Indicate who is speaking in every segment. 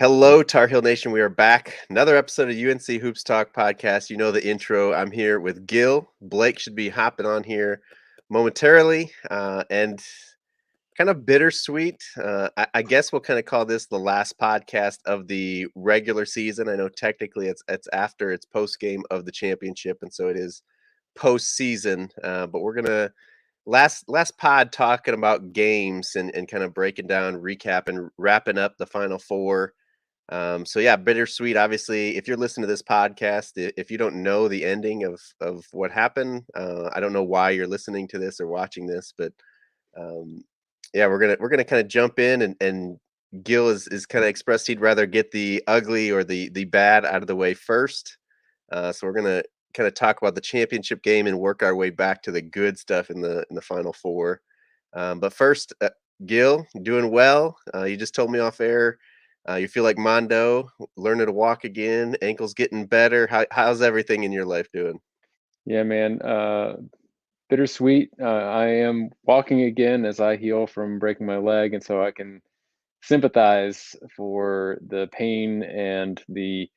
Speaker 1: Hello, Tar Heel Nation. We are back. Another episode of UNC Hoops Talk podcast. You know the intro. I'm here with Gil. Blake should be hopping on here momentarily, and kind of bittersweet. I guess we'll kind of call this the last podcast of the regular season. I know technically it's after it's post game of the championship, and so it is postseason. But we're gonna last pod talking about games and kind of breaking down, recapping, wrapping up the Final Four. So yeah, bittersweet. Obviously, if you're listening to this podcast, if you don't know the ending of what happened, I don't know why you're listening to this or watching this, but um, yeah, we're gonna kind of jump in and Gil is kind of expressed he'd rather get the ugly or the bad out of the way first. So we're gonna kind of talk about the championship game and work our way back to the good stuff in the Final Four. But first, Gil, doing well. You just told me off air. You feel like Mondo, learning to walk again, ankles getting better. How's everything in your life doing?
Speaker 2: Yeah, man. Bittersweet. I am walking again as I heal from breaking my leg, and so I can sympathize for the pain and the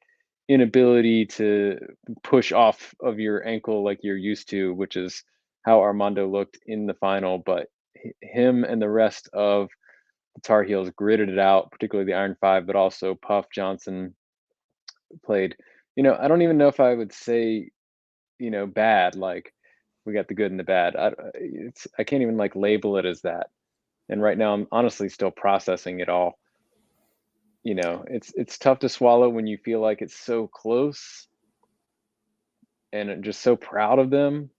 Speaker 2: inability to push off of your ankle like you're used to, which is how Armando looked in the final. But him and the rest of the Tar Heels gritted it out, particularly the Iron Five, but also Puff Johnson played. I don't even know if I would say bad. Like we got the good and the bad. I can't even like label it as that. And right now I'm honestly still processing it all. It's tough to swallow when you feel like it's so close and I'm just so proud of them,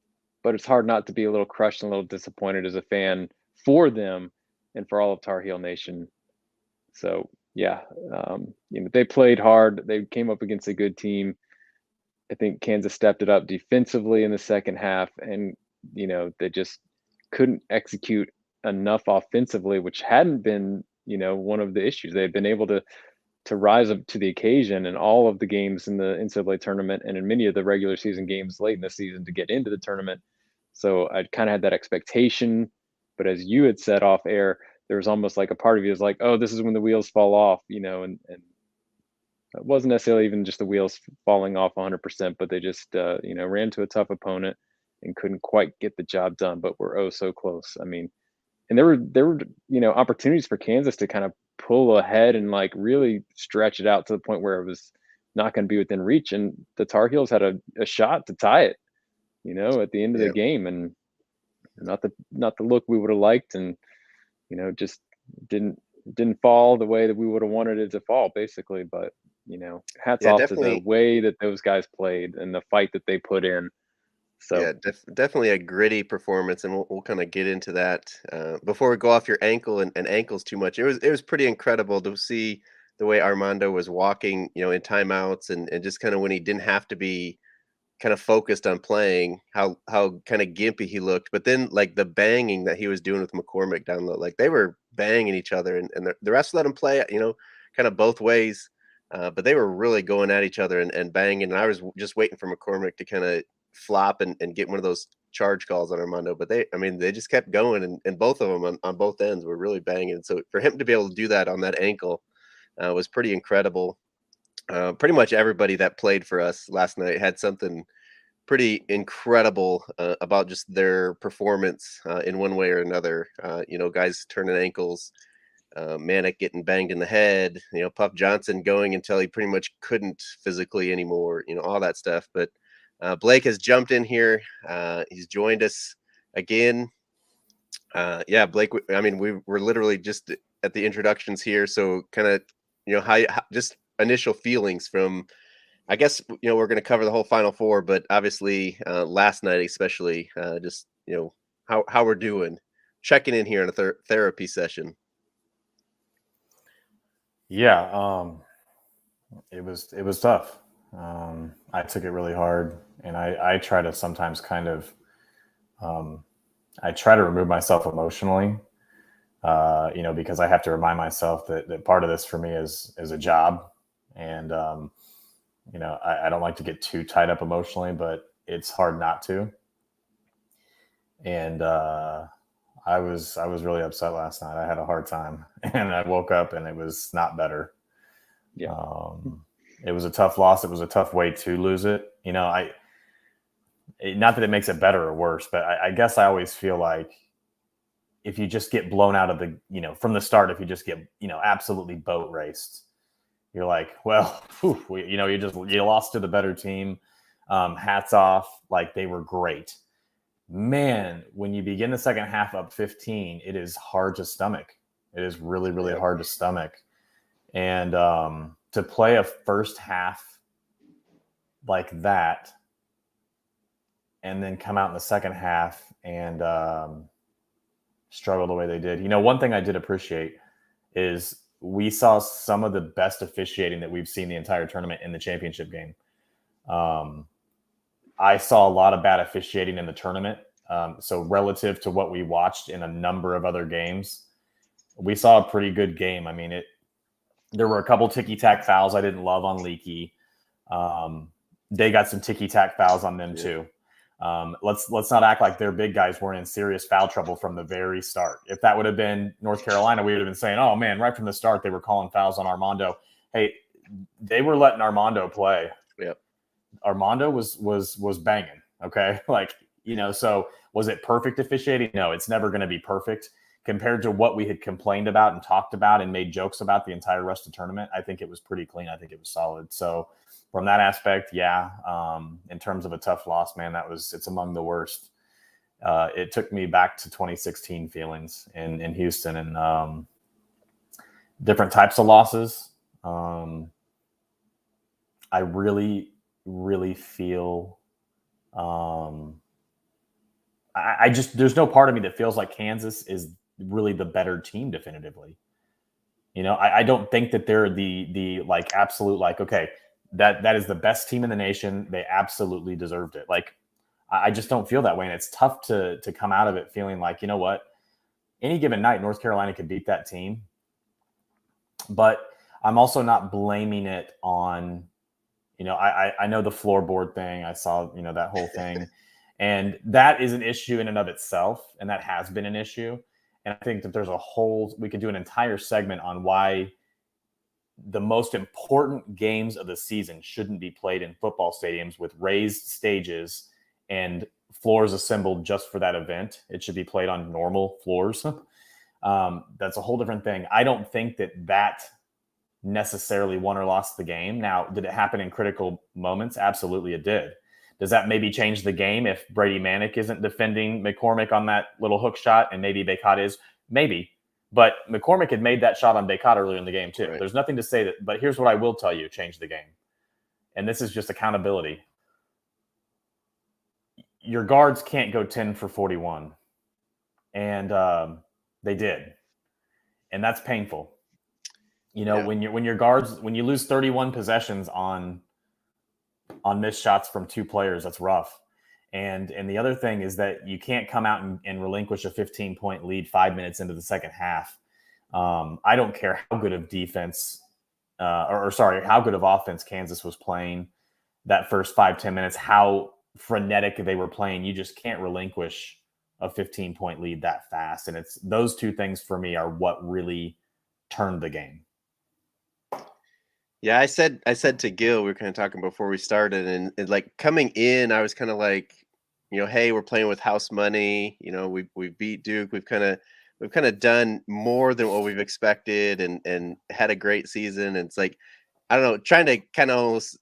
Speaker 2: but it's hard not to be a little crushed and a little disappointed as a fan for them and for all of Tar Heel Nation. So yeah, they played hard. They came up against a good team. I think Kansas stepped it up defensively in the second half, and they just couldn't execute enough offensively, which hadn't been one of the issues. They had been able to rise up to the occasion in all of the games in the NCAA tournament and in many of the regular season games late in the season to get into the tournament. So I kind of had that expectation, but as you had said off air, there was almost like a part of you was like, oh, this is when the wheels fall off, and it wasn't necessarily even just the wheels falling off 100%, but they just ran to a tough opponent and couldn't quite get the job done. But we're oh so close. I mean, and there were opportunities for Kansas to kind of pull ahead and like really stretch it out to the point where it was not going to be within reach, and the Tar Heels had a shot to tie it, at the end of the
Speaker 1: Yeah,
Speaker 2: game, and not the look we would have liked, and just didn't didn't fall the way that we would have wanted it to fall, basically. But hats
Speaker 1: yeah,
Speaker 2: off to the
Speaker 1: definitely.
Speaker 2: way that those guys played and the fight that they put in. So
Speaker 1: Yeah, definitely a gritty performance, and we'll kind of get into that before we go off your ankle and ankles too much. It was pretty incredible to see the way Armando was walking, in timeouts and just kind of when he didn't have to be kind of focused on playing, how kind of gimpy he looked. But then like the banging that he was doing with McCormick down low, like they were banging each other, and the rest let him play, kind of both ways. But they were really going at each other and banging. And I was just waiting for McCormick to kind of flop and get one of those charge calls on Armando. But they just kept going, and both of them on both ends were really banging. So for him to be able to do that on that ankle was pretty incredible. Pretty much everybody that played for us last night had something pretty incredible about just their performance in one way or another. Guys turning ankles, Manic getting banged in the head, Puff Johnson going until he pretty much couldn't physically anymore, all that stuff. But Blake has jumped in here. He's joined us again. Yeah, Blake, I mean, we're literally just at the introductions here. So kind of, how just initial feelings from, I guess, we're going to cover the whole Final Four, but obviously last night, especially, just, how we're doing, checking in here in a therapy session.
Speaker 3: Yeah, it was tough. I took it really hard, and I try to sometimes kind of I try to remove myself emotionally, because I have to remind myself that part of this for me is a job, and I don't like to get too tied up emotionally, but it's hard not to. And I was really upset last night. I had a hard time, and I woke up and it was not better.
Speaker 2: Yeah.
Speaker 3: It was a tough loss. It was a tough way to lose it. Not that it makes it better or worse, but I guess I always feel like if you just get blown out of the, from the start, if you just get, absolutely boat raced, you're like, well, you lost to the better team. Hats off. Like, they were great. Man, when you begin the second half up 15, it is hard to stomach. It is really, really hard to stomach. And to play a first half like that and then come out in the second half and struggle the way they did. One thing I did appreciate is we saw some of the best officiating that we've seen the entire tournament in the championship game. I saw a lot of bad officiating in the tournament. So relative to what we watched in a number of other games, we saw a pretty good game. I mean, there were a couple ticky-tack fouls I didn't love on Leaky. They got some ticky-tack fouls on them too. Let's not act like their big guys weren't in serious foul trouble from the very start. If that would have been North Carolina, we would have been saying, oh man, right from the start, they were calling fouls on Armando. Hey, they were letting Armando play.
Speaker 1: Yep.
Speaker 3: Armando was banging. Okay. So was it perfect officiating? No, it's never going to be perfect compared to what we had complained about and talked about and made jokes about the entire rest of the tournament. I think it was pretty clean. I think it was solid. So from that aspect, in terms of a tough loss, man, it's among the worst. It took me back to 2016 feelings in Houston and different types of losses. I really, really feel there's no part of me that feels like Kansas is really the better team definitively. I don't think that they're the like absolute, like, okay, that is the best team in the nation. They absolutely deserved it. Like, I just don't feel that way. And it's tough to come out of it feeling like, you know what, any given night, North Carolina could beat that team. But I'm also not blaming it on, I know the floorboard thing. I saw, that whole thing. And that is an issue in and of itself. And that has been an issue. And I think that we could do an entire segment on why the most important games of the season shouldn't be played in football stadiums with raised stages and floors assembled just for that event. It should be played on normal floors. That's a whole different thing. I don't think that necessarily won or lost the game. Now, did it happen in critical moments? Absolutely, it did. Does that maybe change the game if Brady Manick isn't defending McCormick on that little hook shot and maybe Baycott is? Maybe. But McCormick had made that shot on Baycott earlier in the game too. Right. There's nothing to say that, but here's what I will tell you, changed the game. And this is just accountability. Your guards can't go 10 for 41. And they did. And that's painful. When your guards, when you lose 31 possessions on missed shots from two players, that's rough. And the other thing is that you can't come out and relinquish a 15-point lead 5 minutes into the second half. I don't care how good of defense, how good of offense Kansas was playing that first 5-10 minutes, how frenetic they were playing. You just can't relinquish a 15-point lead that fast. And it's those two things for me are what really turned the game.
Speaker 1: Yeah, I said to Gil, we were kind of talking before we started, and like coming in, I was kind of like, hey, we're playing with house money. We beat Duke. We've kind of done more than what we've expected, and had a great season. And it's like, I don't know, trying to kind of almost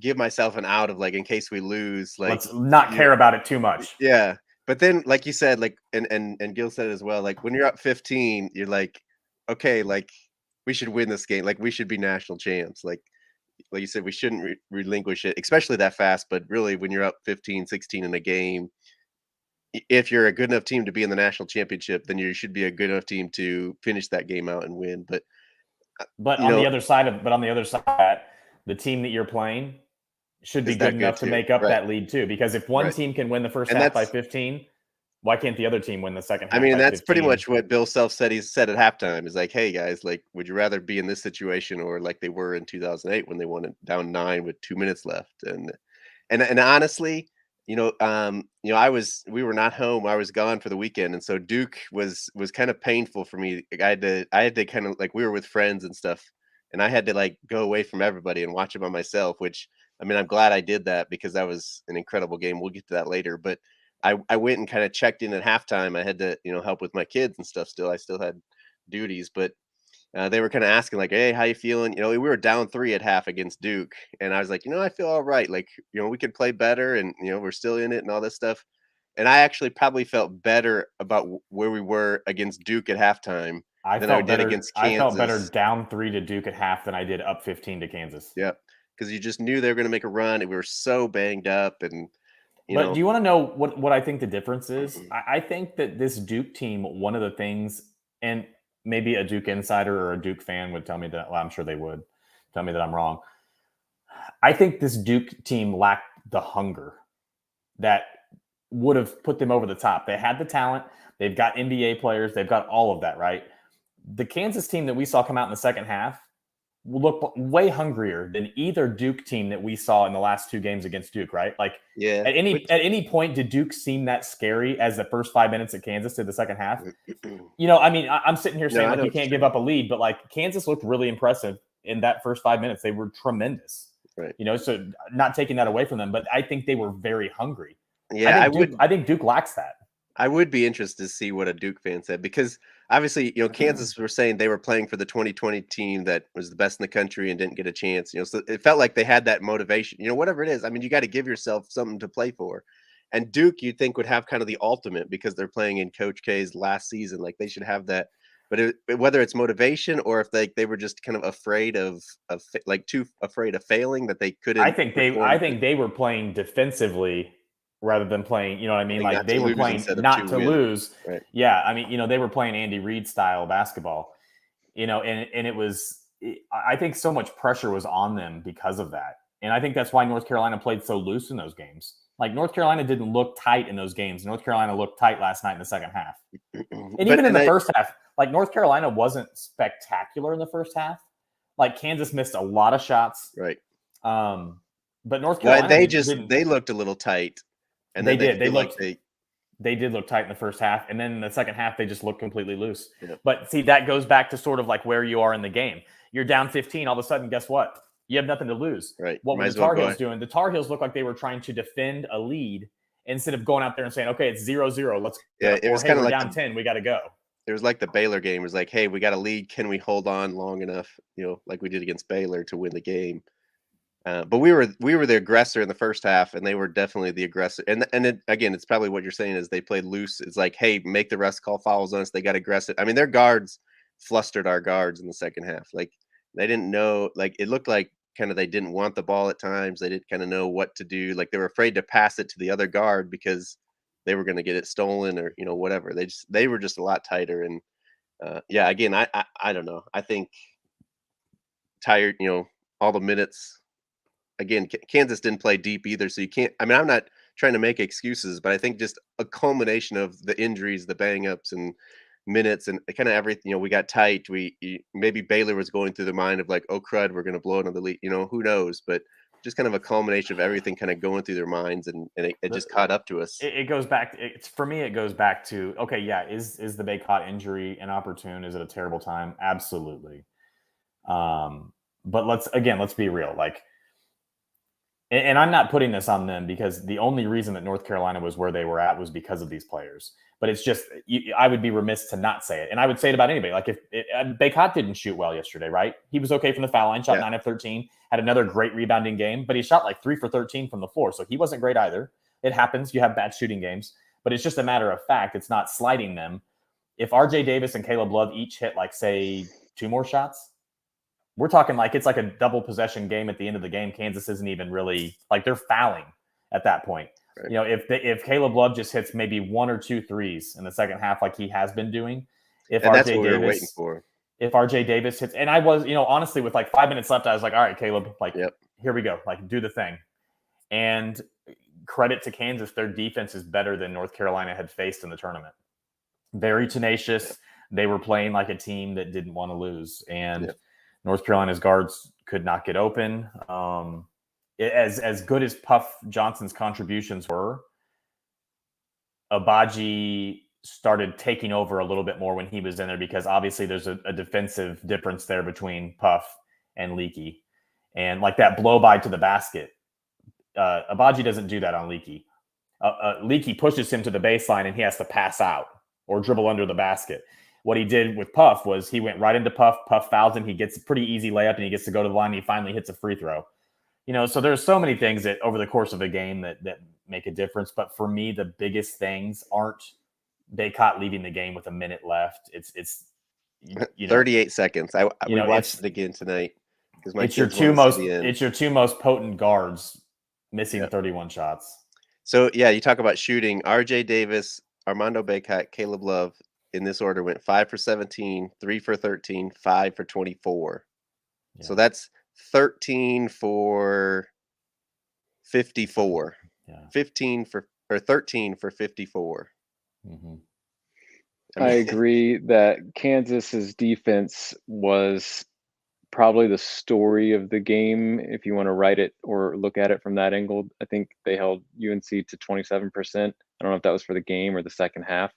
Speaker 1: give myself an out of, like, in case we lose, like,
Speaker 3: let's not care about it too much.
Speaker 1: Yeah, but then, like you said, like, and Gil said it as well, like, when you're up 15, you're like, okay, like, we should win this game. Like, we should be national champs. Like you said, we shouldn't relinquish it, especially that fast. But really, when you're up 15, 16 in a game, if you're a good enough team to be in the national championship, then you should be a good enough team to finish that game out and win. But
Speaker 3: on the other side of that, the team that you're playing should be good enough to make up that lead too. Because if one team can win the first half by 15, why can't the other team win the second half?
Speaker 1: I mean, that's 15? Pretty much what Bill Self said. He said at halftime is like, hey guys, like, would you rather be in this situation or like they were in 2008 when they won it down 9 with 2 minutes left? And honestly, we were not home. I was gone for the weekend, and so Duke was kind of painful for me. I had to kind of, like, we were with friends and stuff, and I had to like go away from everybody and watch it by myself, which I mean, I'm glad I did that because that was an incredible game. We'll get to that later, but I went and kind of checked in at halftime. I had to, help with my kids and stuff still. I still had duties, but they were kind of asking like, "Hey, how you feeling?" We were down 3 at half against Duke, and I was like, "I feel all right. Like, we could play better, and we're still in it and all this stuff." And I actually probably felt better about where we were against Duke at halftime than I did against
Speaker 3: I felt better
Speaker 1: Kansas.
Speaker 3: down 3 to Duke at half than I did up 15 to Kansas.
Speaker 1: Yeah, because you just knew they were going to make a run, and we were so banged up, and
Speaker 3: But do you want to know what I think the difference is? I think that this Duke team, one of the things, and maybe a Duke insider or a Duke fan would tell me that, well, I'm sure they would tell me that I'm wrong. I think this Duke team lacked the hunger that would have put them over the top. They had the talent. They've got NBA players. They've got all of that, right? The Kansas team that we saw come out in the second half look way hungrier than either Duke team that we saw in the last 2 games against Duke, right? Like,
Speaker 1: yeah.
Speaker 3: At any point, did Duke seem that scary as the first 5 minutes at Kansas to the second half? I mean, I'm sitting here saying you can't give up a lead, but like Kansas looked really impressive in that first 5 minutes. They were tremendous,
Speaker 1: right?
Speaker 3: So not taking that away from them, but I think they were very hungry.
Speaker 1: Yeah,
Speaker 3: I think Duke lacks that.
Speaker 1: I would be interested to see what a Duke fan said because obviously, Kansas were saying they were playing for the 2020 team that was the best in the country and didn't get a chance. So it felt like they had that motivation. Whatever it is, I mean, you got to give yourself something to play for. And Duke, you'd think would have kind of the ultimate because they're playing in Coach K's last season. Like they should have that. But whether it's motivation or if they were just kind of afraid of like too afraid of failing that they couldn't.
Speaker 3: I think they were playing defensively rather than playing, you know what I mean? Like they were playing not to lose.
Speaker 1: Right.
Speaker 3: Yeah. I mean, they were playing Andy Reid style basketball, and it was, I think so much pressure was on them because of that. And I think that's why North Carolina played so loose in those games. Like North Carolina didn't look tight in those games. North Carolina looked tight last night in the second half. And even in the first half, like North Carolina wasn't spectacular in the first half. Like Kansas missed a lot of shots.
Speaker 1: Right.
Speaker 3: But North Carolina,
Speaker 1: they looked a little tight. And
Speaker 3: they did. They did look tight in the first half, and then in the second half, they just looked completely loose.
Speaker 1: Yeah.
Speaker 3: But see, that goes back to sort of like where you are in the game. You're down 15, all of a sudden, guess what? You have nothing to lose.
Speaker 1: Right.
Speaker 3: What were the Tar Heels doing? The Tar Heels looked like they were trying to defend a lead instead of going out there and saying, "Okay, it's 0-0. Let's go."
Speaker 1: It was kind of like
Speaker 3: down 10. We got to go.
Speaker 1: It was like the Baylor game. It was like, hey, we got a lead. Can we hold on long enough? Like we did against Baylor to win the game. But we were the aggressor in the first half, and they were definitely the aggressor. And again, it's probably what you're saying is they played loose. It's like, hey, make the rest call fouls on us. They got aggressive. I mean, their guards flustered our guards in the second half. Like they didn't know. Like it looked like kind of they didn't want the ball at times. They didn't kind of know what to do. Like they were afraid to pass it to the other guard because they were going to get it stolen or whatever. They were just a lot tighter. And yeah, again, I don't know. I think tired. All the minutes. Again, Kansas didn't play deep either, so you can't. I mean, I'm not trying to make excuses, but I think just a culmination of the injuries, the bang-ups, and minutes, and kind of everything. We got tight. Maybe Baylor was going through the mind of like, oh crud, we're going to blow another lead. Who knows? But just kind of a culmination of everything kind of going through their minds, and it just caught up to us.
Speaker 3: It goes back. For me, it goes back to okay, yeah. Is the Bacot injury inopportune? Is it a terrible time? Absolutely. But let's be real. Like. And I'm not putting this on them because the only reason that North Carolina was where they were at was because of these players. But it's just, I would be remiss to not say it. And I would say it about anybody. Like if Bacot didn't shoot well yesterday, right? He was okay from the foul line, shot 9 of 13, had another great rebounding game, but he shot like 3 for 13 from the floor. So he wasn't great either. It happens. You have bad shooting games, but it's just a matter of fact. It's not slighting them. If RJ Davis and Caleb Love each hit like, say, 2 more shots, we're talking like it's like a double possession game at the end of the game. Kansas isn't even really like they're fouling at that point. Right. If Caleb Love just hits maybe 1 or 2 threes in the second half, like he has been doing, if RJ Davis hits, and I was, honestly, with like 5 minutes left, I was like, all right, Caleb, like, Here we go, like do the thing. And credit to Kansas, their defense is better than North Carolina had faced in the tournament. Very tenacious. Yep. They were playing like a team that didn't want to lose, and North Carolina's guards could not get open. As good as Puff Johnson's contributions were, Agbaji started taking over a little bit more when he was in there because obviously there's a defensive difference there between Puff and Leaky. And like that blow by to the basket. Abaji doesn't do that on Leaky. Leaky pushes him to the baseline and he has to pass out or dribble under the basket. What he did with Puff was he went right into Puff. Puff fouls him. He gets a pretty easy layup and he gets to go to the line. And he finally hits a free throw. So there's so many things that over the course of a game that make a difference. But for me, the biggest things aren't Bacot leaving the game with a minute left. It's
Speaker 1: 38 seconds. We watched it again tonight because
Speaker 3: it's your two most potent guards missing 31 shots.
Speaker 1: So yeah, you talk about shooting. RJ Davis, Armando Bacot, Caleb Love in this order went 5 for 17, 3 for 13, 5 for 24. Yeah. So that's 13 for 54. Yeah. 13 for 54.
Speaker 2: Mm-hmm. I agree that Kansas's defense was probably the story of the game, if you want to write it or look at it from that angle. I think they held UNC to 27%. I don't know if that was for the game or the second half.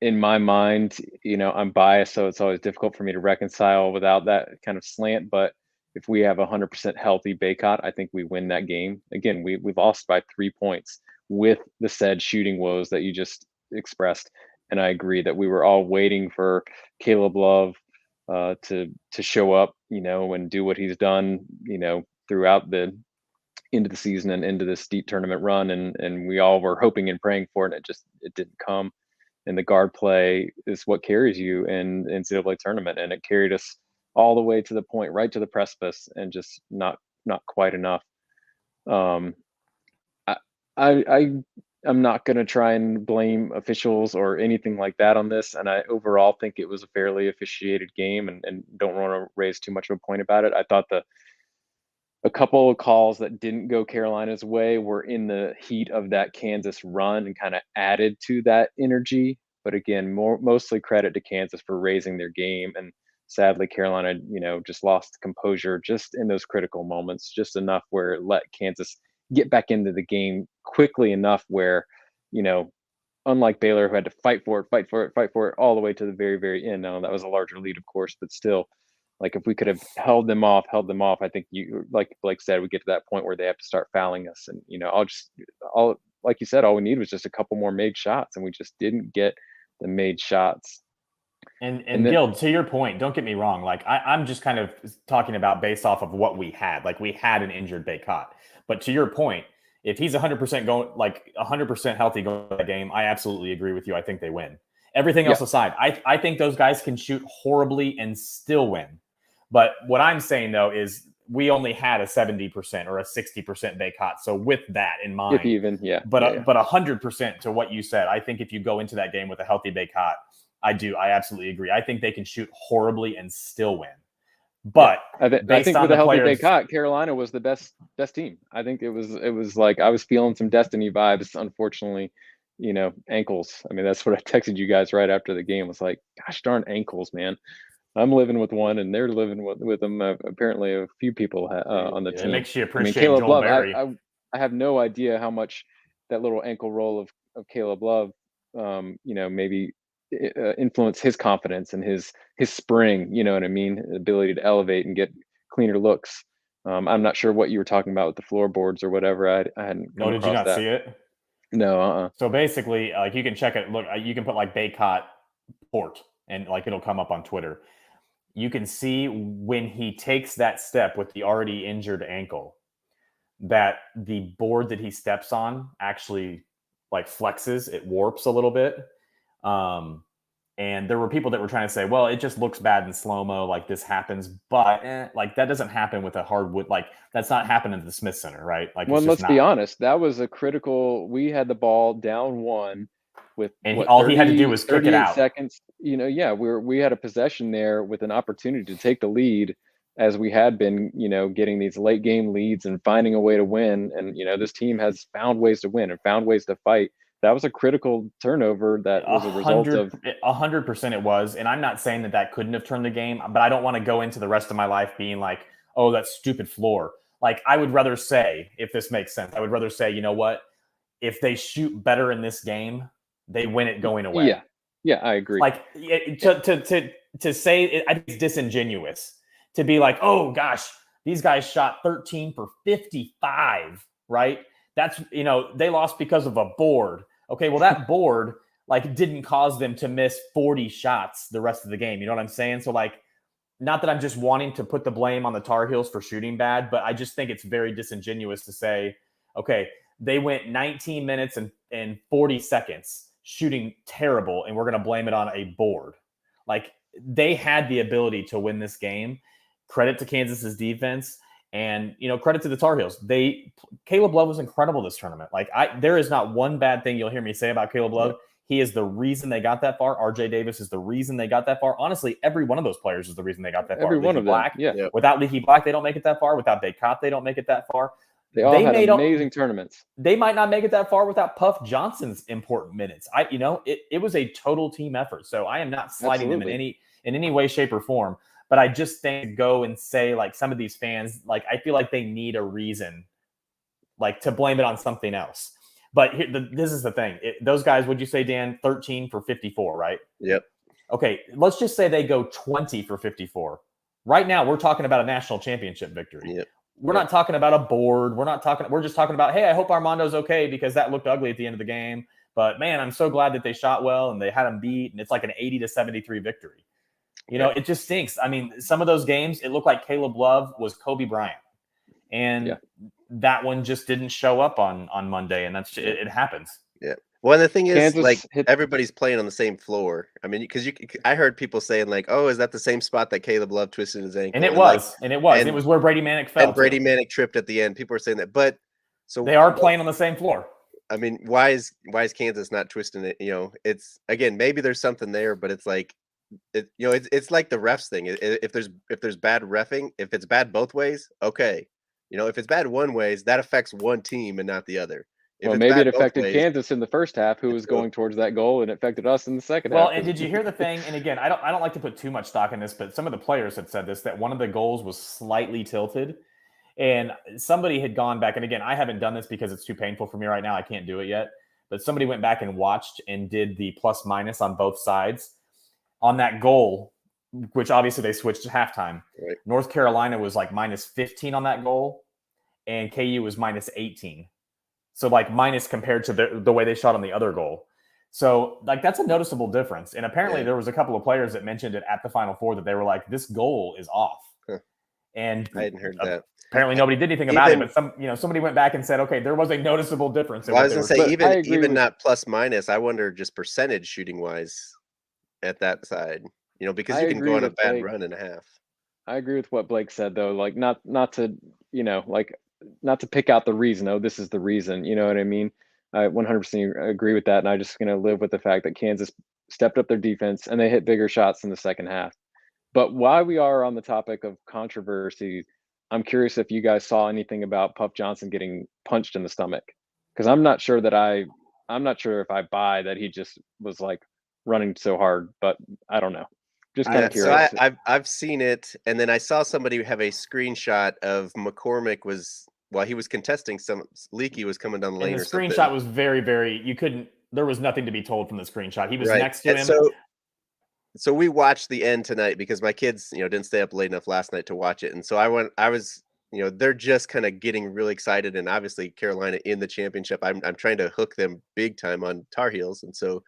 Speaker 2: In my mind, I'm biased, so it's always difficult for me to reconcile without that kind of slant. But if we have 100% healthy Bacot, I think we win that game. Again, we lost by 3 points with the said shooting woes that you just expressed. And I agree that we were all waiting for Caleb Love to show up, and do what he's done, throughout the end of the season and into this deep tournament run. And we all were hoping and praying for it, and it didn't come. And the guard play is what carries you in the NCAA tournament. And it carried us all the way to the point, right to the precipice, and just not quite enough. I'm not going to try and blame officials or anything like that on this. And I overall think it was a fairly officiated game, and don't want to raise too much of a point about it. I thought a couple of calls that didn't go Carolina's way were in the heat of that Kansas run and kind of added to that energy. But again, mostly credit to Kansas for raising their game. And sadly, Carolina, just lost composure just in those critical moments, just enough where it let Kansas get back into the game quickly enough where, unlike Baylor, who had to fight for it all the way to the very, very end. Now, that was a larger lead, of course, but still, like, if we could have held them off, I think like Blake said, we get to that point where they have to start fouling us. And, like you said, all we need was just a couple more made shots, and we just didn't get the made shots.
Speaker 3: And then, Gil, to your point, don't get me wrong. Like, I'm just kind of talking about based off of what we had. Like, we had an injured Bacot. But to your point, if he's 100% going, like 100% healthy going to the game, I absolutely agree with you. I think they win. Everything else aside, I think those guys can shoot horribly and still win. But what I'm saying, though, is we only had a 70% or a 60% Bacot. So with that in mind,
Speaker 2: if even,
Speaker 3: but 100% to what you said, I think if you go into that game with a healthy Bacot, I absolutely agree. I think they can shoot horribly and still win. But
Speaker 2: I think with a healthy Bacot, Carolina was the best team. I think it was like I was feeling some Destiny vibes. Unfortunately, ankles. I mean, that's what I texted you guys right after the game. Was like, gosh darn ankles, man. I'm living with one, and they're living with them. Apparently, a few people on the team.
Speaker 3: It makes you appreciate
Speaker 2: Caleb
Speaker 3: Joel
Speaker 2: Love.
Speaker 3: Berry.
Speaker 2: I have no idea how much that little ankle roll of Caleb Love, maybe influence his confidence and his spring, you know what I mean? Ability to elevate and get cleaner looks. I'm not sure what you were talking about with the floorboards or whatever. I hadn't.
Speaker 3: No, did you not see it?
Speaker 2: No.
Speaker 3: So basically, like, you can check it. Look, you can put like Bacot port, and like it'll come up on Twitter. You can see when he takes that step with the already injured ankle, that the board that he steps on actually like flexes, it warps a little bit. And there were people that were trying to say, well, it just looks bad in slow-mo, like this happens, but like that doesn't happen with a hardwood, like that's not happening at the Smith Center, right? Like,
Speaker 2: well, let's be honest, that was a critical. We had the ball down one with
Speaker 3: all he had to do was kick it out.
Speaker 2: Seconds, we had a possession there with an opportunity to take the lead, as we had been, getting these late game leads and finding a way to win. And this team has found ways to win and found ways to fight. That was a critical turnover that was a result of
Speaker 3: 100%. It was. And I'm not saying that couldn't have turned the game, but I don't want to go into the rest of my life being like, oh, that stupid floor. Like, I would rather say, if this makes sense, I would rather say, you know what, if they shoot better in this game, they win it going away.
Speaker 2: Yeah, I agree.
Speaker 3: Like, to say it, I think it's disingenuous
Speaker 4: to be like, oh gosh, these guys shot 13 for 55, right? That's, they lost because of a board. Okay, well, that board like didn't cause them to miss 40 shots the rest of the game. You know what I'm saying? So like, not that I'm just wanting to put the blame on the Tar Heels for shooting bad, but I just think it's very disingenuous to say, okay, they went 19 minutes and 40 seconds shooting terrible, and we're going to blame it on a board. Like, they had the ability to win this game. Credit to Kansas's defense, and credit to the Tar Heels. Caleb Love was incredible this tournament. Like, there is not one bad thing you'll hear me say about Caleb Love. He is the reason they got that far. RJ Davis is the reason they got that far. Honestly, every one of those players is the reason they got that far.
Speaker 2: Every one of them.
Speaker 4: Yeah. Without Leaky Black, they don't make it that far. Without Bacot, they don't make it that far.
Speaker 2: They all had amazing tournaments.
Speaker 4: They might not make it that far without Puff Johnson's important minutes. It was a total team effort. So I am not sliding them in any way, shape, or form. But I just think go and say, like, some of these fans, like, I feel like they need a reason, like, to blame it on something else. But this is the thing. Those guys, would you say, Dan, 13 for 54, right?
Speaker 1: Yep.
Speaker 4: Okay, let's just say they go 20 for 54. Right now, we're talking about a national championship victory.
Speaker 1: Yep.
Speaker 4: We're not talking about a board. We're just talking about, hey, I hope Armando's okay because that looked ugly at the end of the game. But, man, I'm so glad that they shot well and they had him beat, and it's like an 80-73 victory. It just stinks. I mean, some of those games, it looked like Caleb Love was Kobe Bryant. And that one just didn't show up on Monday, and it happens.
Speaker 1: Yeah. Well, and the thing is,
Speaker 2: Kansas
Speaker 1: everybody's playing on the same floor. I mean, because I heard people saying, like, "Oh, is that the same spot that Caleb Love twisted his ankle?"
Speaker 4: And it was where Brady Manick fell.
Speaker 1: And Brady Manick tripped at the end. People were saying that, but so
Speaker 4: they are playing on the same floor.
Speaker 1: I mean, why is Kansas not twisting it? It's, again, maybe there's something there, but it's like, it's like the refs thing. If there's bad reffing, if it's bad both ways, okay. If it's bad one ways, that affects one team and not the other.
Speaker 2: Well, maybe it affected Kansas in the first half, who was going towards that goal, and it affected us in the second half.
Speaker 4: Well, and did you hear the thing? And again, I don't like to put too much stock in this, but some of the players had said this, that one of the goals was slightly tilted. And somebody had gone back, and again, I haven't done this because it's too painful for me right now. I can't do it yet. But somebody went back and watched and did the plus minus on both sides. On that goal, which obviously they switched to halftime,
Speaker 1: right.
Speaker 4: North Carolina was like minus 15 on that goal, and KU was minus 18. So like minus compared to the way they shot on the other goal. So like that's a noticeable difference. And apparently there was a couple of players that mentioned it at the Final Four that they were like, this goal is off.
Speaker 1: Huh.
Speaker 4: And
Speaker 1: I hadn't heard that.
Speaker 4: Apparently nobody did anything about it, but somebody went back and said, okay, there was a noticeable difference.
Speaker 1: Well, I was going to say, even not plus minus, I wonder just percentage shooting wise at that side, because you can go on a bad run and a half.
Speaker 2: I agree with what Blake said, though. Like not to, not to pick out the reason. Oh, this is the reason. You know what I mean? I 100% agree with that. And I'm just going to live with the fact that Kansas stepped up their defense and they hit bigger shots in the second half. But while we are on the topic of controversy, I'm curious if you guys saw anything about Puff Johnson getting punched in the stomach, because I'm not sure if I buy that he just was like running so hard, but I don't know. Just kind of curious.
Speaker 1: So I've seen it, and then I saw somebody have a screenshot of McCormick while he was contesting Leaky was coming down the lane.
Speaker 4: And the screenshot was very, very, there was nothing to be told from the screenshot. He was next to him.
Speaker 1: So we watched the end tonight because my kids, didn't stay up late enough last night to watch it. And so they're just kind of getting really excited. And obviously Carolina in the championship, I'm trying to hook them big time on Tar Heels. And so,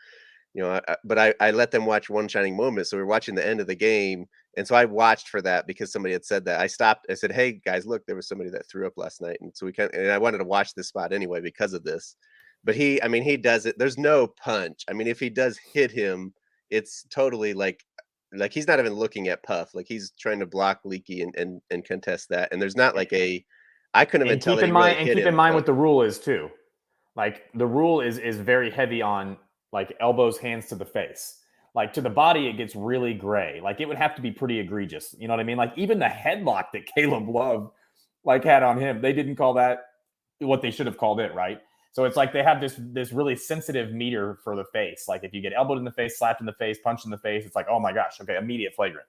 Speaker 1: but I let them watch One Shining Moment. So we were watching the end of the game. And so I watched for that because somebody had said that. I stopped. I said, hey guys, look, there was somebody that threw up last night. And so and I wanted to watch this spot anyway because of this. But he does it. There's no punch. I mean, if he does hit him, it's totally like he's not even looking at Puff. Like he's trying to block Leaky and contest that. And there's not like I couldn't even tell. Keep
Speaker 4: in mind what the rule is too. Like the rule is very heavy on like elbows, hands to the face. Like to the body, it gets really gray. Like it would have to be pretty egregious. You know what I mean? Like even the headlock that Caleb Love had on him, they didn't call that what they should have called it, right? So it's like they have this really sensitive meter for the face. Like if you get elbowed in the face, slapped in the face, punched in the face, it's like, oh my gosh, okay, immediate flagrant.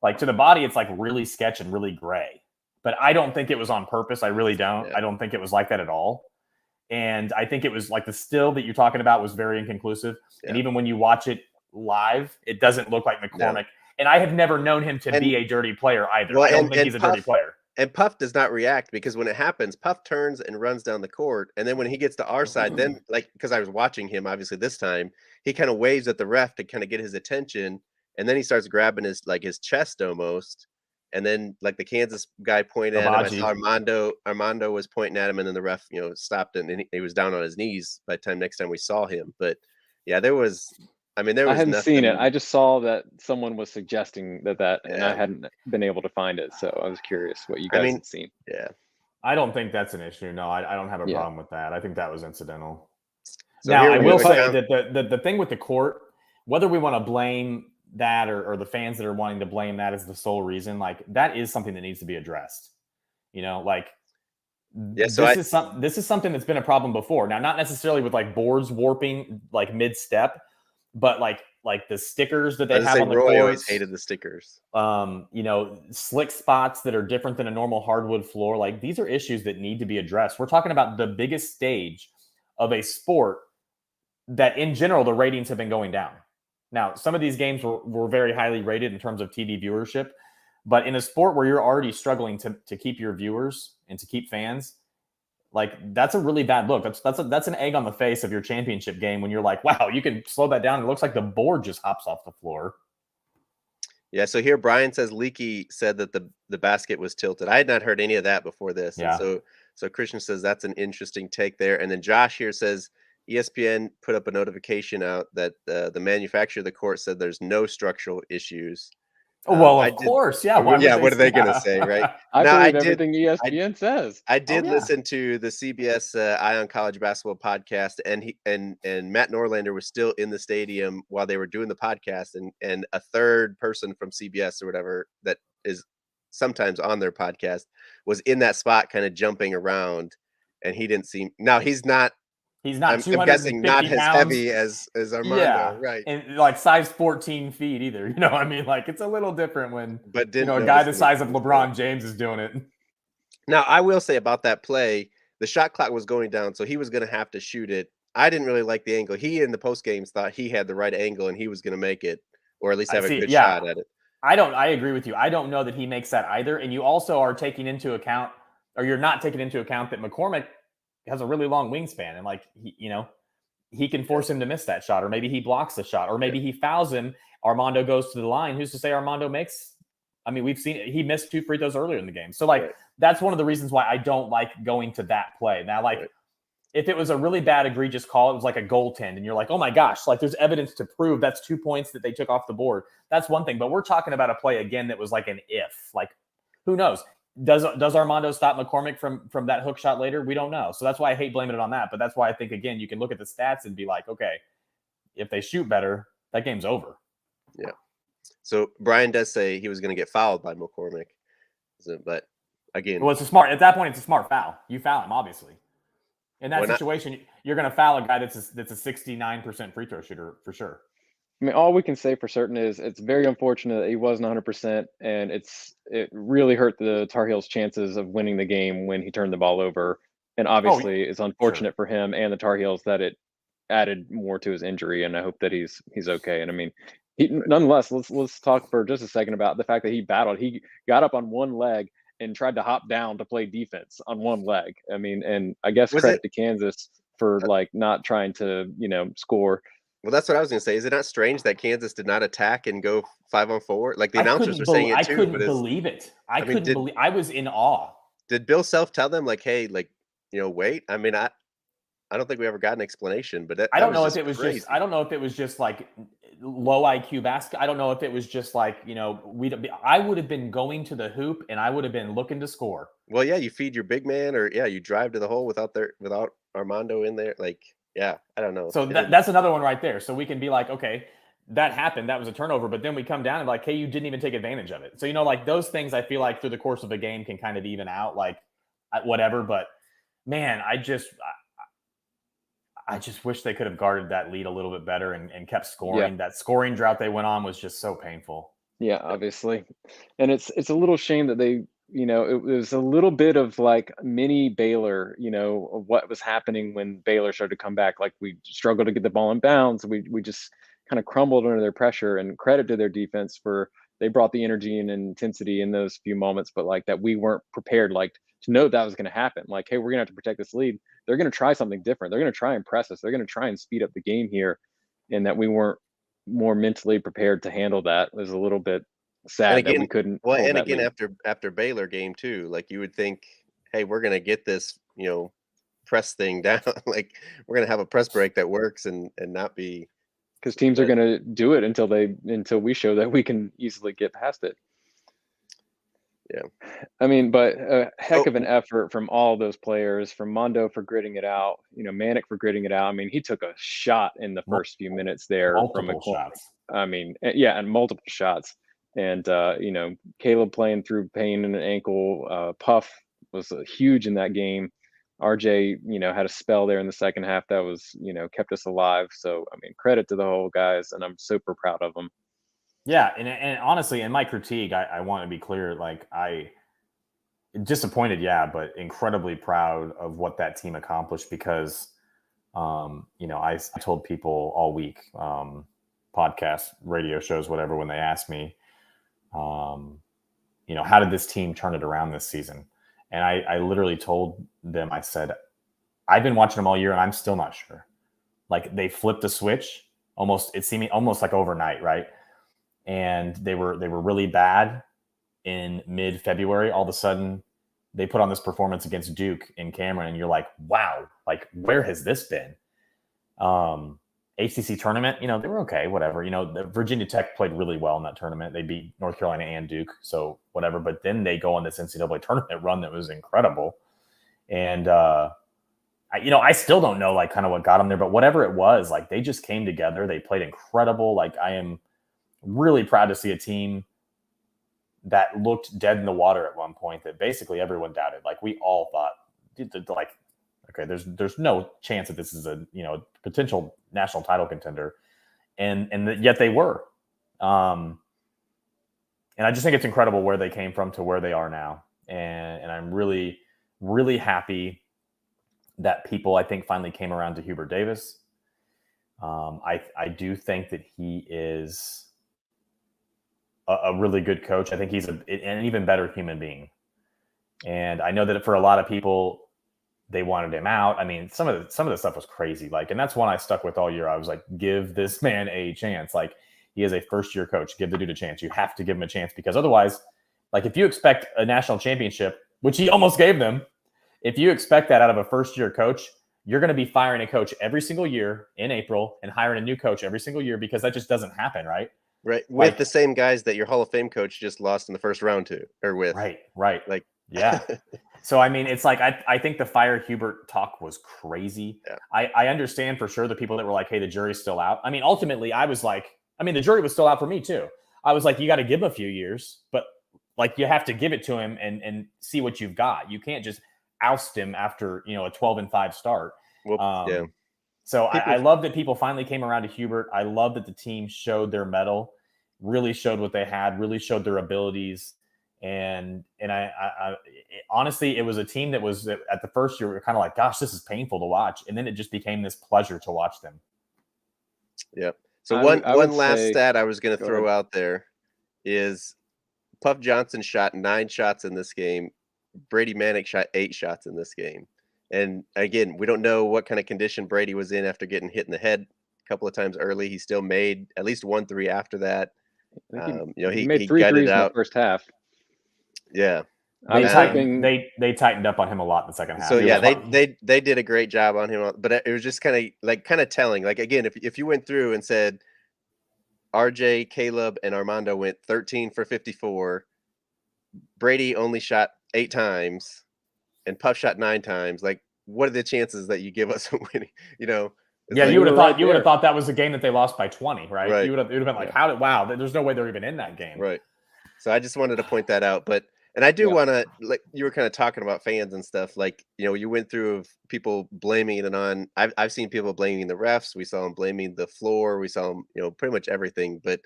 Speaker 4: Like to the body, it's like really sketch and really gray. But I don't think it was on purpose. I really don't. Yeah. I don't think it was like that at all. And I think it was like the still that you're talking about was very inconclusive. Yeah. And even when you watch it live, it doesn't look like McCormick. And I have never known him to be a dirty player either.
Speaker 1: Well,
Speaker 4: I don't think he's a dirty player.
Speaker 1: And Puff does not react, because when it happens, Puff turns and runs down the court. And then when he gets to our side, then because I was watching him, obviously this time, he kind of waves at the ref to kind of get his attention. And then he starts grabbing his chest almost. And then like the Kansas guy pointed at him. I saw Armando was pointing at him, and then the ref, stopped it, and he was down on his knees by the time next time we saw him. But yeah, there was
Speaker 2: I hadn't seen it. I just saw that someone was suggesting that, and I hadn't been able to find it. So I was curious what you guys had seen.
Speaker 1: Yeah.
Speaker 3: I don't think that's an issue. No, I don't have a problem with that. I think that was incidental.
Speaker 4: So now, I will say that the thing with the court, whether we want to blame that or the fans that are wanting to blame that as the sole reason, like that is something that needs to be addressed. This is something that's been a problem before. Now, not necessarily with like boards warping like mid-step, but like the stickers that they have on the
Speaker 1: Roy
Speaker 4: courts.
Speaker 1: Always hated the stickers.
Speaker 4: Slick spots that are different than a normal hardwood floor. Like these are issues that need to be addressed. We're talking about the biggest stage of a sport that in general, the ratings have been going down. Now, some of these games were very highly rated in terms of TV viewership, but in a sport where you're already struggling to keep your viewers and to keep fans, like that's a really bad look. That's an egg on the face of your championship game when you're like, wow, you can slow that down. It looks like the board just hops off the floor.
Speaker 1: Yeah. So here Brian says Leaky said that the basket was tilted. I had not heard any of that before this.
Speaker 4: Yeah.
Speaker 1: And so Christian says that's an interesting take there. And then Josh here says ESPN put up a notification out that the manufacturer of the court said there's no structural issues.
Speaker 4: Well, of course, yeah.
Speaker 1: What are they going to say, right?
Speaker 2: I believe everything ESPN says.
Speaker 1: I did listen to the CBS Eye on College Basketball podcast, and Matt Norlander was still in the stadium while they were doing the podcast, and a third person from CBS or whatever that is sometimes on their podcast was in that spot, kind of jumping around, and he didn't seem. Now he's not. I'm guessing not as heavy as Armando, right?
Speaker 4: And like size 14 feet either. Like it's a little different when a
Speaker 1: didn't
Speaker 4: guy the size of LeBron James is doing it.
Speaker 1: Now, I will say about that play, the shot clock was going down, so he was going to have to shoot it. I didn't really like the angle. He in the post games thought he had the right angle and he was going to make it, or at least have a good shot at it.
Speaker 4: I agree with you. I don't know that he makes that either. And you also are taking into account, or you're not taking into account that McCormick has a really long wingspan, and like he can force him to miss that shot, or maybe he blocks the shot, or maybe he fouls him. Armando goes to the line. Who's to say Armando makes? I mean, we've seen it. He missed 2 free throws earlier in the game, so that's one of the reasons why I don't like going to that play. Now, if it was a really bad egregious call, it was like a goaltend, and you're like, oh my gosh, like there's evidence to prove that's 2 points that they took off the board. That's one thing, but we're talking about a play again that was like an if. Like, who knows? Does Armando stop McCormick from that hook shot later? We don't know. So that's why I hate blaming it on that. But that's why I think, again, you can look at the stats and be like, okay, if they shoot better, that game's over.
Speaker 1: Yeah. So Brian does say he was going to get fouled by McCormick. But again,
Speaker 4: well, at that point, it's a smart foul. You foul him, obviously. In that situation, you're going to foul a guy that's a 69% free throw shooter for sure.
Speaker 2: I mean, all we can say for certain is it's very unfortunate that he wasn't 100%, and it really hurt the Tar Heels' chances of winning the game when he turned the ball over. And obviously, it's unfortunate for him and the Tar Heels that it added more to his injury. And I hope that he's okay. And I mean, nonetheless, let's talk for just a second about the fact that he battled. He got up on one leg and tried to hop down to play defense on one leg. I mean, and I guess credit to Kansas for not trying to score.
Speaker 1: Well, that's what I was going to say. Is it not strange that Kansas did not attack and go 5-on-4? Like the announcers were saying it too.
Speaker 4: I couldn't believe it. I was in awe.
Speaker 1: Did Bill Self tell them like, hey, wait? I mean, I don't think we ever got an explanation, but I don't know if it was just like low IQ basketball. I don't know if it was just like, I would have been going to the hoop and I would have been looking to score. Well, yeah, you feed your big man, or you drive to the hole without Armando in there. Like, yeah, I don't know.
Speaker 4: So that's another one right there. So we can be like, okay, that happened. That was a turnover. But then we come down and like, hey, you didn't even take advantage of it. So, like those things I feel like through the course of a game can kind of even out, like whatever. But man, I just wish they could have guarded that lead a little bit better and kept scoring. Yeah. That scoring drought they went on was just so painful.
Speaker 2: Yeah, obviously. And it's a little shame that they, it was a little bit of like mini Baylor, of what was happening when Baylor started to come back. Like we struggled to get the ball in bounds. We just kind of crumbled under their pressure, and credit to their defense for they brought the energy and intensity in those few moments, but like that we weren't prepared, like to know that was going to happen. Like, hey, we're going to have to protect this lead. They're going to try something different. They're going to try and impress us. They're going to try and speed up the game here, and that we weren't more mentally prepared to handle that. It was a little bit
Speaker 1: And
Speaker 2: sad that
Speaker 1: again,
Speaker 2: we couldn't
Speaker 1: well,
Speaker 2: hold
Speaker 1: and
Speaker 2: that
Speaker 1: again
Speaker 2: lead.
Speaker 1: after Baylor game too, like you would think, hey, we're gonna get this, press thing down. Like we're gonna have a press break that works and not be.
Speaker 2: Because teams are
Speaker 1: But
Speaker 2: going to do it until we show that we can easily get past it.
Speaker 1: yeah,
Speaker 2: I mean, but a heck of an
Speaker 1: oh,
Speaker 2: effort from all those players, from Mondo for gritting it out, Manic for gritting it out. I mean, he took a shot in the first few minutes there from a
Speaker 3: Multiple
Speaker 2: corner.
Speaker 3: shots.
Speaker 2: I mean, yeah, and multiple shots. And Caleb playing through pain in an ankle. Puff was huge in that game. RJ, had a spell there in the second half that was, kept us alive. So, I mean, credit to the whole guys, and I'm super proud of them.
Speaker 4: Yeah, and honestly, in my critique, I want to be clear. Like, I disappointed, yeah, but incredibly proud of what that team accomplished because, I told people all week, podcasts, radio shows, whatever, when they asked me, how did this team turn it around this season? And I literally told them, I said, I've been watching them all year and I'm still not sure. Like they flipped the switch it seemed almost like overnight, right? And they were really bad in mid-February. All of a sudden they put on this performance against Duke in Cameron and you're like, wow, like where has this been? ACC tournament, they were okay, whatever. Virginia Tech played really well in that tournament. They beat North Carolina and Duke, so whatever. But then they go on this NCAA tournament run that was incredible. And, I still don't know, like, kind of what got them there. But whatever it was, like, they just came together. They played incredible. Like, I am really proud to see a team that looked dead in the water at one point that basically everyone doubted. Like, we all thought, like, okay, there's no chance that this is a potential national title contender, and yet they were. And I just think it's incredible where they came from to where they are now, and I'm really, really happy that people I think finally came around to Hubert Davis. I do think that he is a really good coach. I think he's an even better human being, and I know that for a lot of people, they wanted him out. I mean, some of the stuff was crazy. Like, and that's one I stuck with all year. I was like, give this man a chance. Like, he is a first-year coach. Give the dude a chance. You have to give him a chance because otherwise, like, if you expect a national championship, which he almost gave them, if you expect that out of a first-year coach, you're going to be firing a coach every single year in April and hiring a new coach every single year because that just doesn't happen, right?
Speaker 1: right, with
Speaker 4: Like,
Speaker 1: the same guys that your Hall of Fame coach just lost in the first round to, or with.
Speaker 4: Right.
Speaker 1: Like,
Speaker 4: yeah. So, I mean, it's like, I think the fire Hubert talk was crazy.
Speaker 1: yeah.
Speaker 4: I understand for sure the people that were like, hey, the jury's still out. I mean, ultimately, I was like, the jury was still out for me too. I was like, you got to give him a few years, but like, you have to give it to him and see what you've got. You can't just oust him after, a 12-5 start.
Speaker 1: Well, yeah.
Speaker 4: So I love that people finally came around to Hubert. I love that the team showed their mettle, really showed what they had, really showed their abilities. And I honestly, it was a team that was at the first year, we were kind of like, gosh, this is painful to watch. And then it just became this pleasure to watch them.
Speaker 1: Yeah. So
Speaker 2: I
Speaker 1: one
Speaker 2: would
Speaker 1: last
Speaker 2: say-
Speaker 1: stat I was going to
Speaker 2: Go
Speaker 1: throw
Speaker 2: ahead.
Speaker 1: out there is Puff Johnson shot 9 shots in this game. Brady Manick shot 8 shots in this game. And again, we don't know what kind of condition Brady was in after getting hit in the head a couple of times early. He still made at least 1 3 after that.
Speaker 2: He made
Speaker 1: he
Speaker 2: 3
Speaker 1: gutted
Speaker 2: threes in the
Speaker 1: out.
Speaker 2: first half.
Speaker 1: Yeah.
Speaker 2: I was hoping
Speaker 4: They tightened up on him a lot in the second half.
Speaker 1: So yeah, they did a great job on him, but it was just kind of telling. Like, again, if you went through and said RJ, Caleb, and Armando went 13 for 54, Brady only shot 8 times, and Puff shot 9 times. Like, what are the chances that you give us a winning? It's
Speaker 4: Yeah,
Speaker 1: like,
Speaker 4: you would have
Speaker 2: right
Speaker 4: thought that was a game that they lost by 20, right?
Speaker 1: Right.
Speaker 4: You would have been like,
Speaker 2: Yeah.
Speaker 4: wow, there's no way they're even in that game.
Speaker 1: right. So I just wanted to point that out, and I do
Speaker 2: Yeah.
Speaker 1: want to, like, you were kind of talking about fans and stuff, like, you went through of people blaming it on. I've seen people blaming the refs. We saw them blaming the floor. We saw them, pretty much everything. But